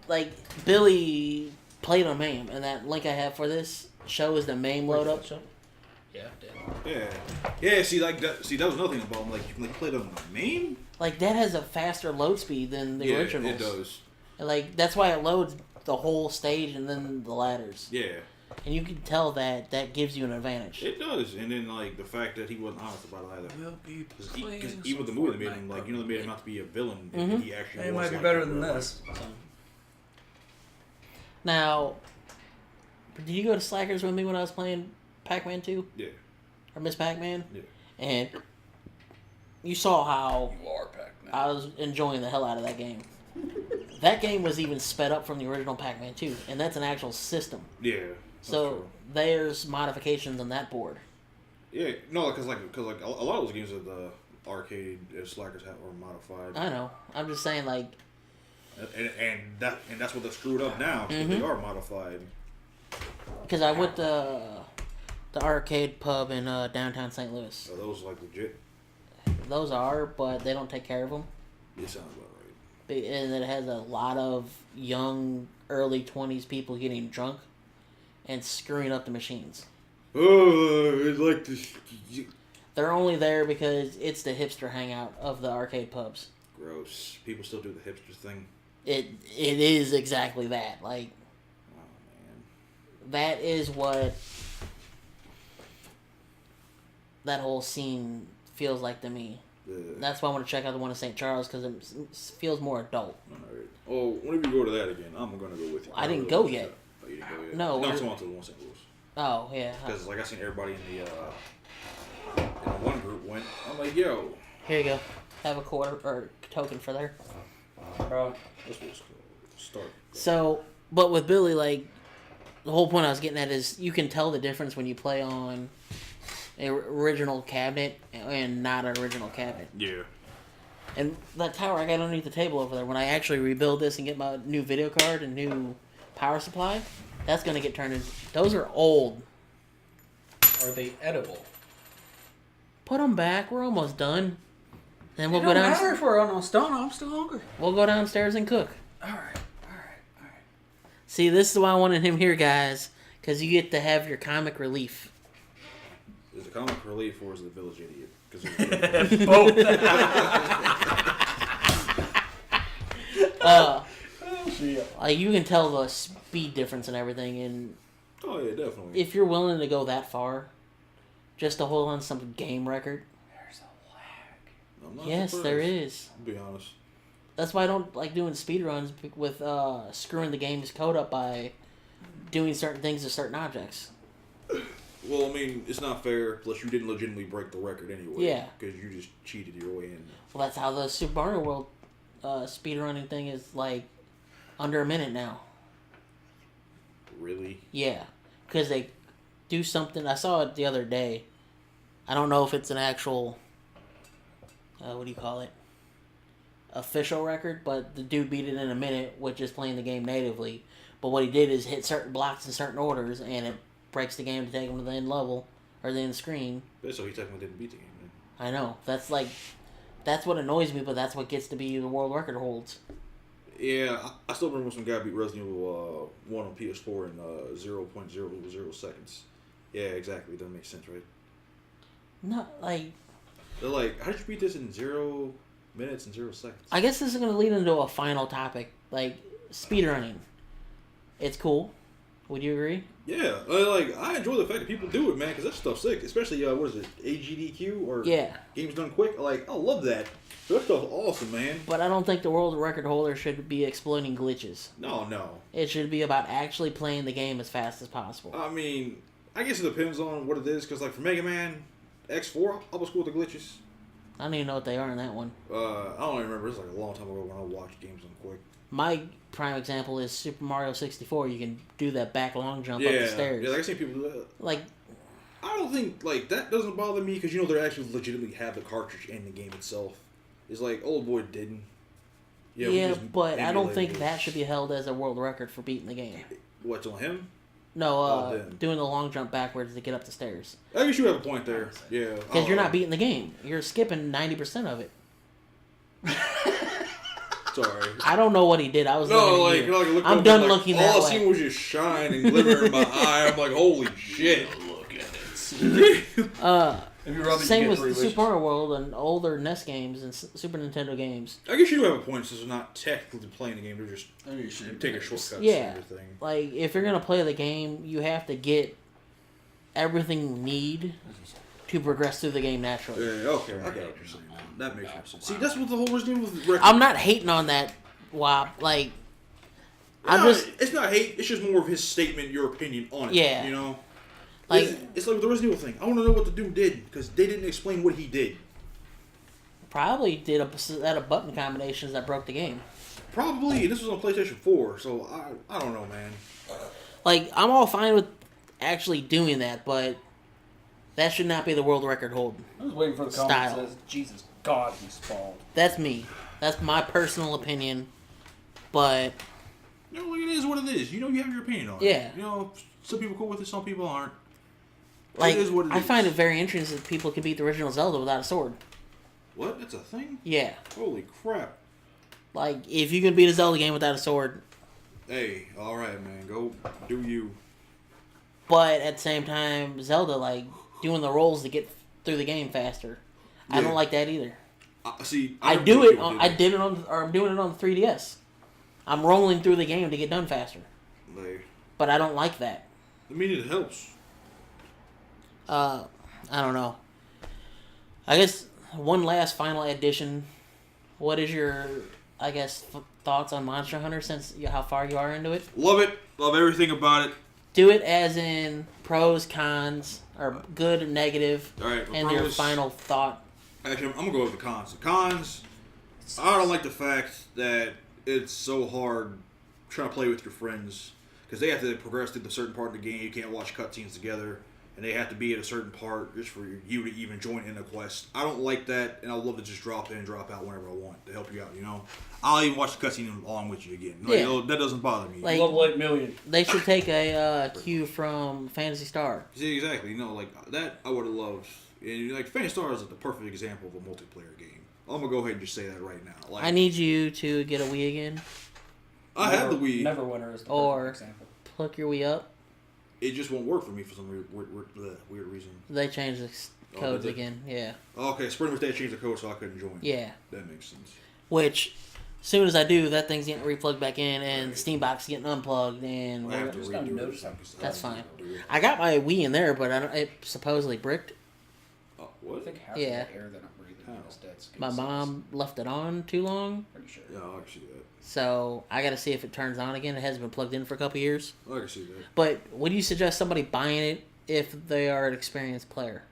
Like, Billy played on MAME, and that link I have for this shows the MAME load up. Yeah, damn. Yeah. See, like that. See, that was nothing about him. Like, you can play it on the main. Like, that has a faster load speed than the originals. It does. And, like, that's why it loads the whole stage and then the ladders. Yeah. And you can tell that gives you an advantage. It does, and then like the fact that he wasn't honest about it either. We'll be Because playing even the movie they made him like, you know, they made him out to be a villain, Mm-hmm. and he actually It was might be like better in than real this. life. Now, did you go to Slackers with me when I was playing Pac-Man 2? Yeah. Or Miss Pac-Man? Yeah. And you saw how You are Pac-Man. I was enjoying the hell out of that game. That game was even sped up from the original Pac-Man 2, and that's an actual system. Yeah. that's So true. there's modifications on that board. Yeah, no, because like a lot of those games that the arcade Slackers have are modified, I know. I'm just saying, like, and that's what they screwed up now. 'Cause Mm-hmm. they are modified. because I went to the arcade pub in downtown St. Louis. Are those like legit? Those are, but they don't take care of them. It sounds about right. And it has a lot of young, early 20s people getting drunk and screwing up the machines. Oh, it's like this. They're only there because it's the hipster hangout of the arcade pubs. Gross. People still do the hipster thing. It is exactly that. Like, Oh man. that is what that whole scene feels like to me. That's why I want to check out the one in St. Charles, because it feels more adult. Alright. Oh, whenever you go to that again, I'm gonna go with you. I didn't go yet. Oh, you didn't go yet? No, No, I'm we're- talking about the one St. Louis. Oh, yeah. Because like I seen everybody in the one group went. I'm like, yo. Here you go. Have a quarter or token for there. Bro. That's what it's called. Start. So, but with Billy, like, the whole point I was getting at is you can tell the difference when you play on an original cabinet and not an original cabinet. Yeah. And that tower I got underneath the table over there, when I actually rebuild this and get my new video card and new power supply, that's going to get turned in. Those are old. Are they edible? Put them back. We're almost done. Then we'll It go don't down. matter if we're almost done. I'm still hungry. We'll go downstairs and cook. All right. See, this is why I wanted him here, guys, because you get to have your comic relief. Is the comic relief or is it the village idiot? Because Both. Like, you can tell the speed difference and everything, and oh yeah, definitely. if you're willing to go that far, just to hold on some game record, There's a lag. I'm not yes, surprised, there is. To be honest. That's why I don't like doing speed runs with screwing the game's code up by doing certain things to certain objects. Well, I mean, it's not fair. Plus, you didn't legitimately break the record anyway. Yeah. Because you just cheated your way in. Well, that's how the Super Mario World speedrunning thing is, like, under a minute now. Really? Yeah. Because they do something. I saw it the other day. I don't know if it's an actual, what do you call it? Official record, but the dude beat it in a minute with just playing the game natively. But what he did is hit certain blocks in certain orders, and it breaks the game to take him to the end level, or the end screen. So he technically didn't beat the game, man. I know. That's what annoys me, but that's what gets to be the world record holds. Yeah, I still remember when some guy beat Resident Evil 1 on PS4 in 0.000 seconds. Yeah, exactly. That makes sense, right? Not like. They're like, how did you beat this in 0 minutes and 0 seconds? I guess this is going to lead into a final topic, like speedrunning. It's cool. Would you agree? Yeah, like I enjoy the fact that people do it, man, because that stuff's sick. Especially what is it, AGDQ or Yeah. Games Done Quick? Like I love that. That stuff's awesome, man. But I don't think the world record holder should be exploiting glitches. No. It should be about actually playing the game as fast as possible. I mean, I guess it depends on what it is, because like for Mega Man X4, I was cool with the glitches. I don't even know what they are in that one. I don't even remember. It's like a long time ago when I watched Games Done Quick. My prime example is Super Mario 64. You can do that back long jump up the stairs. Yeah, like I seen people do that. Like, I don't think like that doesn't bother me because they actually legitimately have the cartridge in the game itself. It's like old boy didn't. yeah, but I don't think it. that should be held as a world record for beating the game. What's on him? No, doing the long jump backwards to get up the stairs. I guess you have a point there. Yeah, Because you're not beating the game. You're skipping 90% of it. Sorry. I don't know what he did. I was looking at you. Like I'm done looking that all way. I seen was just shine and glimmer in my eye. I'm like, holy shit. Look at it. If you rub it, Same you with get 3 wishes. Super Mario World and older NES games and Super Nintendo games. I guess you do have a point since they're not technically playing the game. They're just taking shortcuts Yeah. and everything. Like, if you're going to play the game, you have to get everything you need to progress through the game naturally. Yeah, okay. I got what you're saying now. That makes more sense. See, that's what the whole Resident Evil record. I'm not hating on that, WAP. Like, It's not hate. It's just more of his statement, your opinion on it. Yeah. You know? Like, It's like with the Resident Evil thing. I want to know what the dude did because they didn't explain what he did. probably did a set of button combinations that broke the game. Probably. This was on PlayStation 4, so I don't know, man. Like, I'm all fine with actually doing that, but that should not be the world record hold. I was waiting for the comment Style. that says, Jesus God, he spawned. That's me. That's my personal opinion. But You know, it is what it is. You know, you have your opinion on it. Yeah. You know, some people cool with it, some people aren't. like, It is what it I is. find it very interesting that people can beat the original Zelda without a sword. What? That's a thing? Yeah. Holy crap. Like, if you can beat a Zelda game without a sword, Hey, alright, man. Go do you. but at the same time, Zelda, like, doing the rolls to get through the game faster. I Yeah. don't like that either. See, I never do knew it people on, did I that. did it on, or I'm doing it on the 3DS. I'm rolling through the game to get done faster. Like, But I don't like that. I mean, it helps. I don't know. I guess one last final addition. What is your, I guess, thoughts on Monster Hunter since how far you are into it? Love it. Love everything about it. Do it as in pros, cons, or good and negative, Alright, and your final thought. Actually, I'm gonna go with the cons. The cons, I don't like the fact that it's so hard trying to play with your friends because they have to progress through the certain part of the game. You can't watch cutscenes together, and they have to be at a certain part just for you to even join in a quest. I don't like that, and I love to just drop in and drop out whenever I want to help you out. You know, I'll even watch the cutscene along with you again. Like, Yeah. that doesn't bother me. Like, Level 8 million. they should take a cue from Phantasy Star. See, exactly. You know, like that I would have loved. And like Phantasy Star is like the perfect example of a multiplayer game. I'm gonna go ahead and just say that right now. Like, I need you to get a Wii again. I have the Wii. Neverwinter is the Or- perfect example. Plug your Wii up. It just won't work for me for some weird reason. They changed the Oh, codes did they? again. Yeah. Okay, it's pretty much they changed the code so I couldn't join. Yeah. That makes sense. Which, as soon as I do, that thing's getting replugged back in, and the Steam box is getting unplugged, and I have to Just don't redo notice it. That's fine. Do it. I got my Wii in there, but I don't, it supposedly bricked. Oh, I what? think half Yeah. of the air that I'm breathing How? is dead skin My cells. mom left it on too long, Pretty sure. Yeah, I can see that. so I got to see if it turns on again. It hasn't been plugged in for a couple years. I can see that. But would you suggest somebody buying it if they are an experienced player?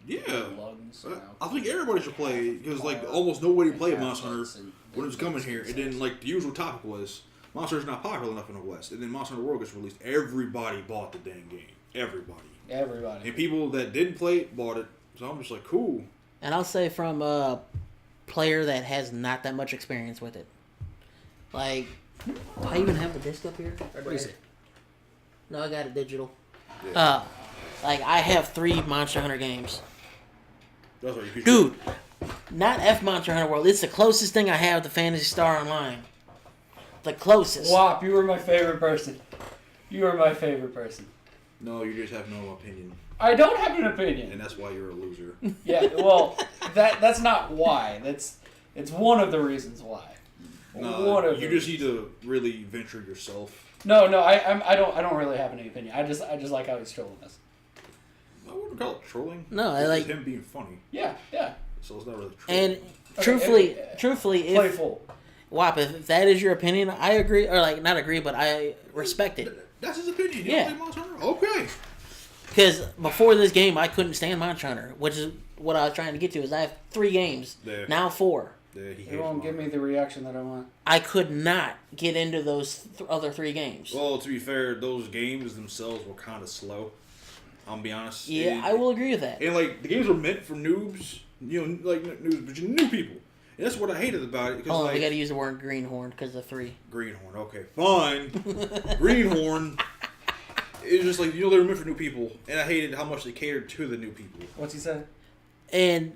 Yeah. Lungs, I think everybody should play because like almost nobody played Monster Hunter when it was coming here, and then like the usual topic was Monster Hunter's not popular enough in the West, and then Monster Hunter World gets released. Everybody bought the dang game. Everybody. Everybody. And people that didn't play it bought it. So I'm just like, cool. And I'll say from a player that has not that much experience with it. Like, I even have the disc up here. What is it? No, I got it digital. Yeah. Like, I have 3 Monster Hunter games. That's what you could Dude, not F Monster Hunter World. It's the closest thing I have to Phantasy Star Online. The closest. Wop, you were my favorite person. You are my favorite person. No, you just have no opinion, I don't have an opinion. and that's why you're a loser. Yeah, well, that's not why. It's one of the reasons why. No, you just need to really venture yourself. No, I don't really have any opinion. I just like how he's trolling us. I wouldn't call it trolling. No, It's like him being funny. Yeah. So it's not really trolling. and truthfully, if Playful. Wop, if that is your opinion, I agree, or like not agree, but I respect it. That's his opinion. You Yeah. don't like Monster Hunter? Okay. Because before this game, I couldn't stand Monster Hunter, which is what I was trying to get to. Is I have 3 games Yeah. now 4. Yeah, he hates It won't give me the reaction that I want. I could not get into those other 3 games. Well, to be fair, those games themselves were kind of slow. I'm gonna be honest. Yeah, I will agree with that. And like the games were meant for noobs, like noobs, but new people. And that's what I hated about it. Because Hold on, like, we got to use the word greenhorn because of 3. Greenhorn, okay, fine. Greenhorn. It's just like they were meant for new people, and I hated how much they catered to the new people. What's he say? And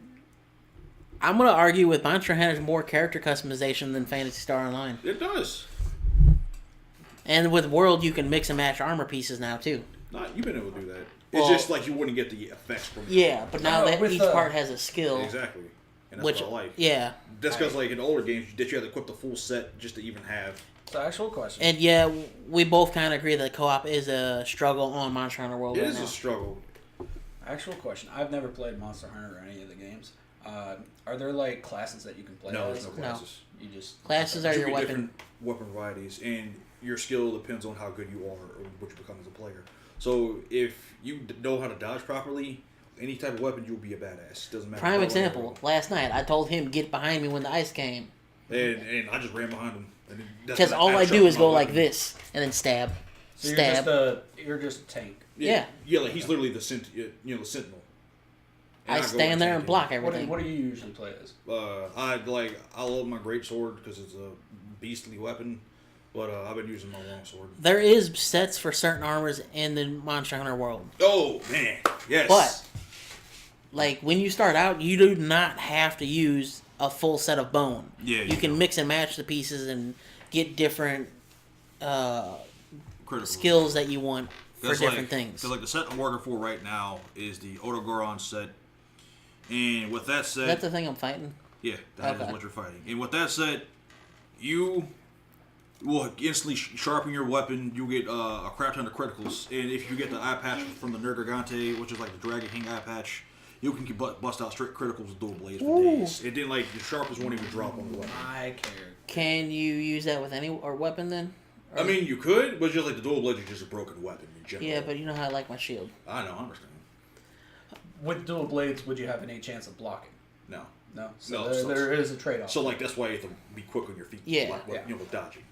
I'm gonna argue with Monster Hunter has more character customization than Phantasy Star Online. It does. And with World, you can mix and match armor pieces now too. Not you've been able to do that. Well, It's just like you wouldn't get the effects from it. Yeah, but now No, that with each the- part has a skill, Exactly. And that's which what I like. yeah, That's because like in older games that you had to equip the full set just to even have. So, actual question. and yeah, we both kind of agree that co-op is a struggle on Monster Hunter World It right is now. a struggle. Actual question. I've never played Monster Hunter or any of the games. Are there like classes that you can play No, as? there's no No. classes. You just Classes are Should your be weapon. different weapon varieties, and your skill depends on how good you are or what you become as a player. So if you know how to dodge properly, any type of weapon, you'll be a badass. Doesn't matter. Prime how example. well Last night, I told him get behind me when the ice came and I just ran behind him. And that's because when all I do sharpened is my go like weapon. this and then stab, So stab. you're just a tank. Yeah. Yeah, like he's literally the the sentinel. And I go stand there and tank block him. everything. What do you usually play as? I love my great sword because it's a beastly weapon, but I've been using my long sword. There is sets for certain armors in the Monster Hunter world, Oh man, yes. but like when you start out, you do not have to use a full set of bone. Yeah, you can mix and match the pieces and get different Critical. skills that you want for That's different things. Because like the set I'm working for right now is the Otogoron set, and with that set, That's the thing I'm fighting. yeah, that is Okay. what you're fighting. And with that set, you will instantly sharpen your weapon. You'll get a crap ton of criticals, and if you get the eye patch from the Nergigante, which is like the Dragon King eye patch, you can bust out straight criticals with dual blades for days. And then like the sharpest won't even drop on the weapon. I care. Can you use that with any or weapon then? I mean, you could, but just like the dual blades are just a broken weapon in general. Yeah, but you know how I like my shield. I know, I understand. With dual blades, would you have any chance of blocking? No. No. So No, there, so- there is a trade-off. So like that's why you have to be quick on your feet. Yeah. Like, Yeah. with dodging.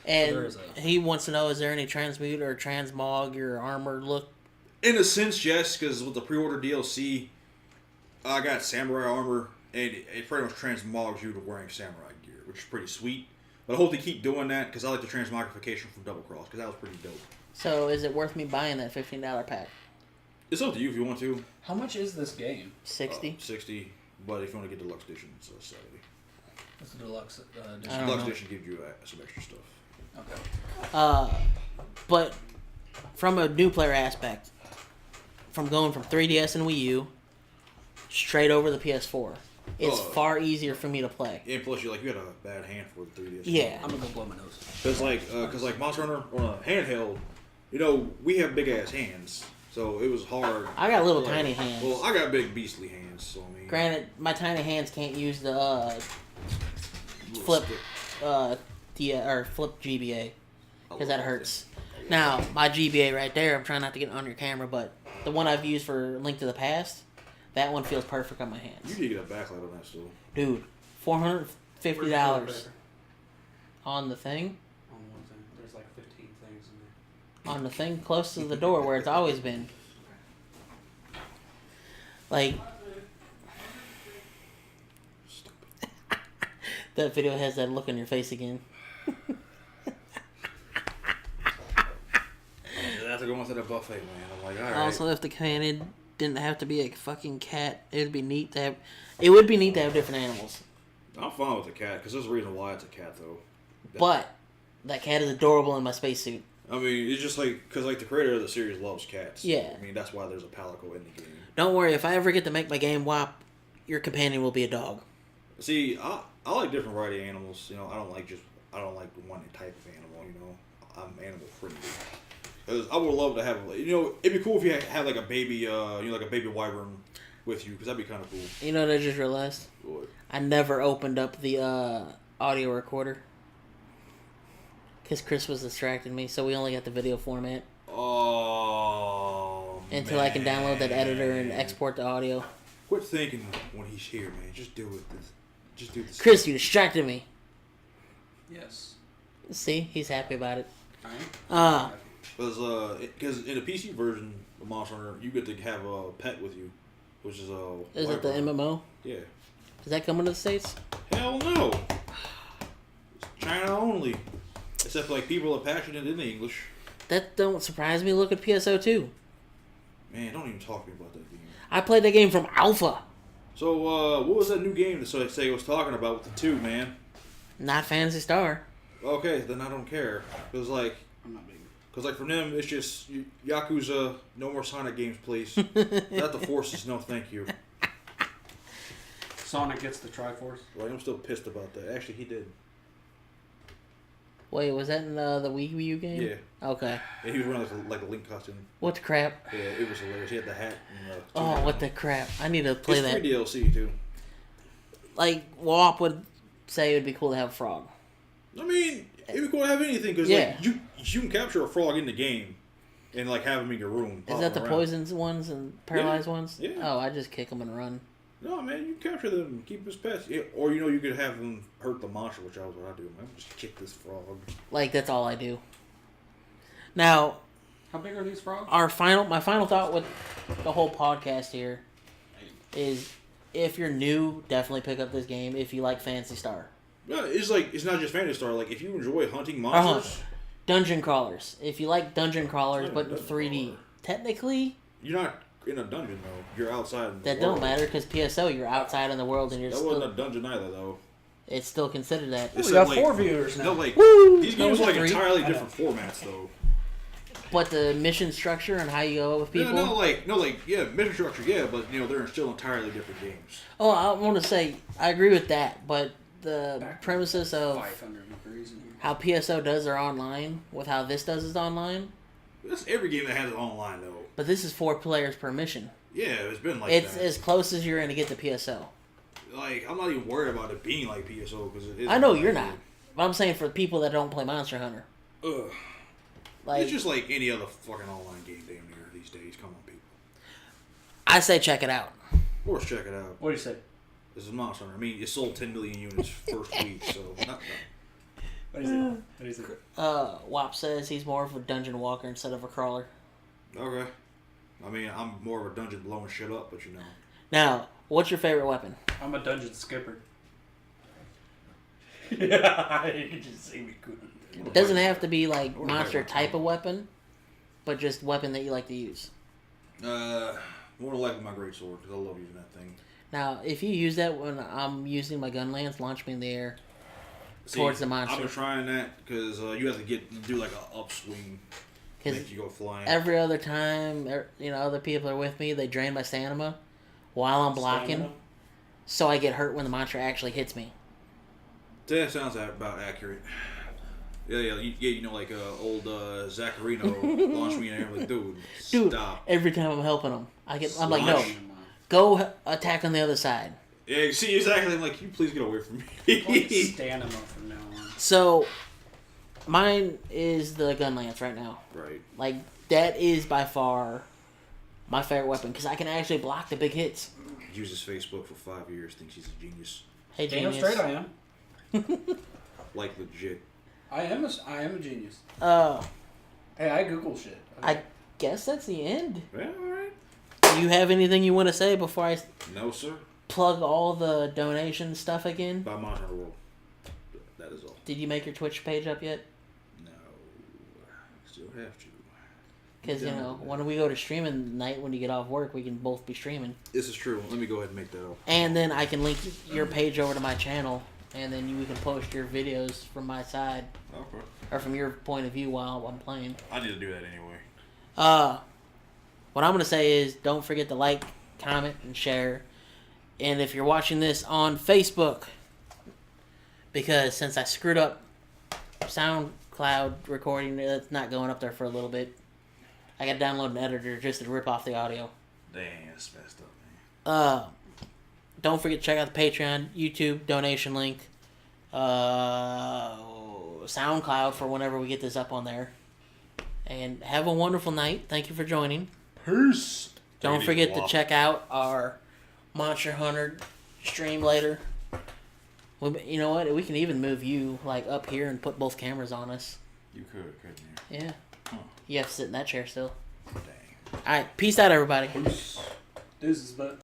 And there is he wants to know, is there any transmute or transmog your armor look? In a sense, yes, because with the pre-order DLC, I got samurai armor, and it pretty much transmogs you to wearing samurai gear, which is pretty sweet. But I hope they keep doing that, because I like the transmogrification from Double Cross, because that was pretty dope. So is it worth me buying that $15 pack? It's up to you if you want to. How much is this game? 60? 60, but if you want to get deluxe edition, it's 70. It's a deluxe I edition. don't Deluxe know. edition gives you some extra stuff. Okay. But from a new player aspect, from going from 3DS and Wii U straight over the PS4, it's far easier for me to play. And plus, you had a bad hand for the 3DS. Yeah. I'm gonna go blow my nose. Because like Monster Hunter on a handheld, we have big ass hands, so it was hard. I got little Like, tiny hands. Well, I got big beastly hands, so I mean. Granted, my tiny hands can't use the little flip stick. flip GBA because that hurts. Now my GBA right there, I'm trying not to get on your camera, but the one I've used for Link to the Past, that one feels perfect on my You hands. need to get a backlight on that still. Dude, $450 on the thing. On one thing, there's like 15 things in there. On the thing close to the door where it's always been. Like, that video has that look on your face again. I have to go into the buffet, man. I'm like, all right. Also, if the companion didn't have to be a fucking cat, it would be neat to have. It would be neat to have different animals. I'm fine with the cat because there's a reason why it's a cat, though. But That cat is adorable in my spacesuit. I mean, it's just like, because like the creator of the series loves cats. Yeah. I mean, that's why there's a Palico in the game. Don't worry, if I ever get to make my game WAP, your companion will be a dog. See, I like different variety of animals. You know, I don't like one type of animal. You know, I'm animal friendly. Because I would love to have, you know, it'd be cool if you had like a baby, you know, like a baby wyvern with you, because that'd be kind of cool. You know what I just realized? What? I never opened up the audio recorder. Because Chris was distracting me, so we only got the video format. Oh, Until man. I can download that editor and export the audio. Quit thinking when he's here, man. Just do it. Just do this. Chris, you distracted me. Yes. See? He's happy about it. Alright. Because in the PC version of Monster Hunter, you get to have a pet with you, which is a. Is it the MMO? Yeah. Is that coming to the States? Hell no. It's China only. Except for like people are passionate in English. That don't surprise me. Look at PSO 2. Man, don't even talk to me about that game. I played that game from Alpha. So, what was that new game that Sega was talking about with the 2, man? Not Phantasy Star. Okay, then I don't care. Because like, I'm not big. Because like for them, it's just Yakuza. No more Sonic games, please. Not the Forces. No, thank you. Sonic gets the Triforce. Well, I'm still pissed about that. Actually, he did. Wait, was that in the Wii U game? Yeah. Okay. And he was wearing like a Link costume. What the crap? Yeah, it was hilarious. He had the hat. And, Oh, what the crap. I need to play it's that. free DLC, too. Like, WAP would say it would be cool to have a frog. I mean, it'd be cool to have anything, because Yeah. like, you can capture a frog in the game and like have him in your room. Is that the around. poisons ones and paralyzed ones? Yeah. Oh, I just kick them and run. No, man, you can capture them and keep them as pets. Yeah, or, you know, you could have them hurt the monster, which is what I do. Man, just kick this frog. Like, that's all I do. Now, How big are these frogs? my final thought with the whole podcast here is, if you're new, definitely pick up this game if you like Phantasy Star. Yeah, it's like, it's not just Phantasy Star. Like, if you enjoy hunting monsters, Dungeon crawlers. If you like dungeon crawlers, Yeah, but in dungeon 3D. crawler. Technically, You're not in a dungeon, though. You're outside. In the That world. don't matter, because PSO, you're outside in the world and you're That still... wasn't a dungeon either, though. It's still considered that. It's We got like- 4 viewers now. No, like, Woo! these No, games we are like got 3. entirely I know. different formats, though. But the mission structure and how you go with people... Yeah, mission structure, yeah, but, you know, they're still entirely different games. Oh, I want to say, I agree with that, but the premises of 500 degrees in here. how PSO does their online with how this does its online, That's every game that has it online, though. but this is 4 players per mission. Yeah, it's been like It's that. as close as you're going to get to PSO. Like, I'm not even worried about it being like PSO, because it is. I know you're not, but I'm saying for people that don't play Monster Hunter. Ugh. Like, It's just like any other fucking online game damn near these days. Come on, people. I say check it out. Of course, check it out. What do you say? This is Monster Hunter. I mean, it sold 10 million units first week, so not. What do you say? WAP says he's more of a dungeon walker instead of a crawler. Okay. I mean, I'm more of a dungeon blowing shit up, but you know. Now, what's your favorite weapon? I'm a dungeon skipper. Yeah, you can just see me good. It doesn't have to be like monster type of weapon, but just weapon that you like to use. More than likely my great sword, because I love using that thing. Now, if you use that when I'm using my gun lance, launch me in the air towards the monster. I've been trying that, because you have to do like an upswing. Because Make you go flying. every other time, other people are with me, they drain my stamina while I'm blocking, Stamina? so I get hurt when the monster actually hits me. That sounds about accurate. Yeah, you know, like old Zacharino launched me in the air, like, dude, stop. Every time I'm helping him, I'm like, no, Launch. go attack on the other side. Yeah, see, exactly. I'm like, can you please get away from me? Stamina from now on. So, mine is the gun lance right now. Right. Like, that is by far my favorite weapon, because I can actually block the big hits. Uses Facebook for 5 years, thinks he's a genius. Hey, Damn genius. straight I am. Like, legit. I am a genius. Hey, I Google shit. I guess that's the end. Yeah, alright. Do you have anything you want to say before I No, sir. plug all the donation stuff again? By Monster Hunter World. That is all. Did you make your Twitch page up yet? No. Still have to. Because, when we go to streaming night when you get off work, we can both be streaming. This is true. Let me go ahead and make that up. And then I can link your page over to my channel and then we can post your videos from my side Okay. or from your point of view while I'm playing. I need to do that anyway. What I'm gonna say is don't forget to like, comment, and share. And if you're watching this on Facebook, because since I screwed up SoundCloud recording, it's not going up there for a little bit. I got to download an editor just to rip off the audio. Dang, that's messed up, man. Don't forget to check out the Patreon, YouTube donation link, SoundCloud for whenever we get this up on there. And have a wonderful night. Thank you for joining. Peace. Don't forget to check out our Monster Hunter stream later. You know what? We can even move you like up here and put both cameras on us. You couldn't you? Yeah. Huh. You have to sit in that chair still. Dang. All right. Peace out, everybody. Deuces, but.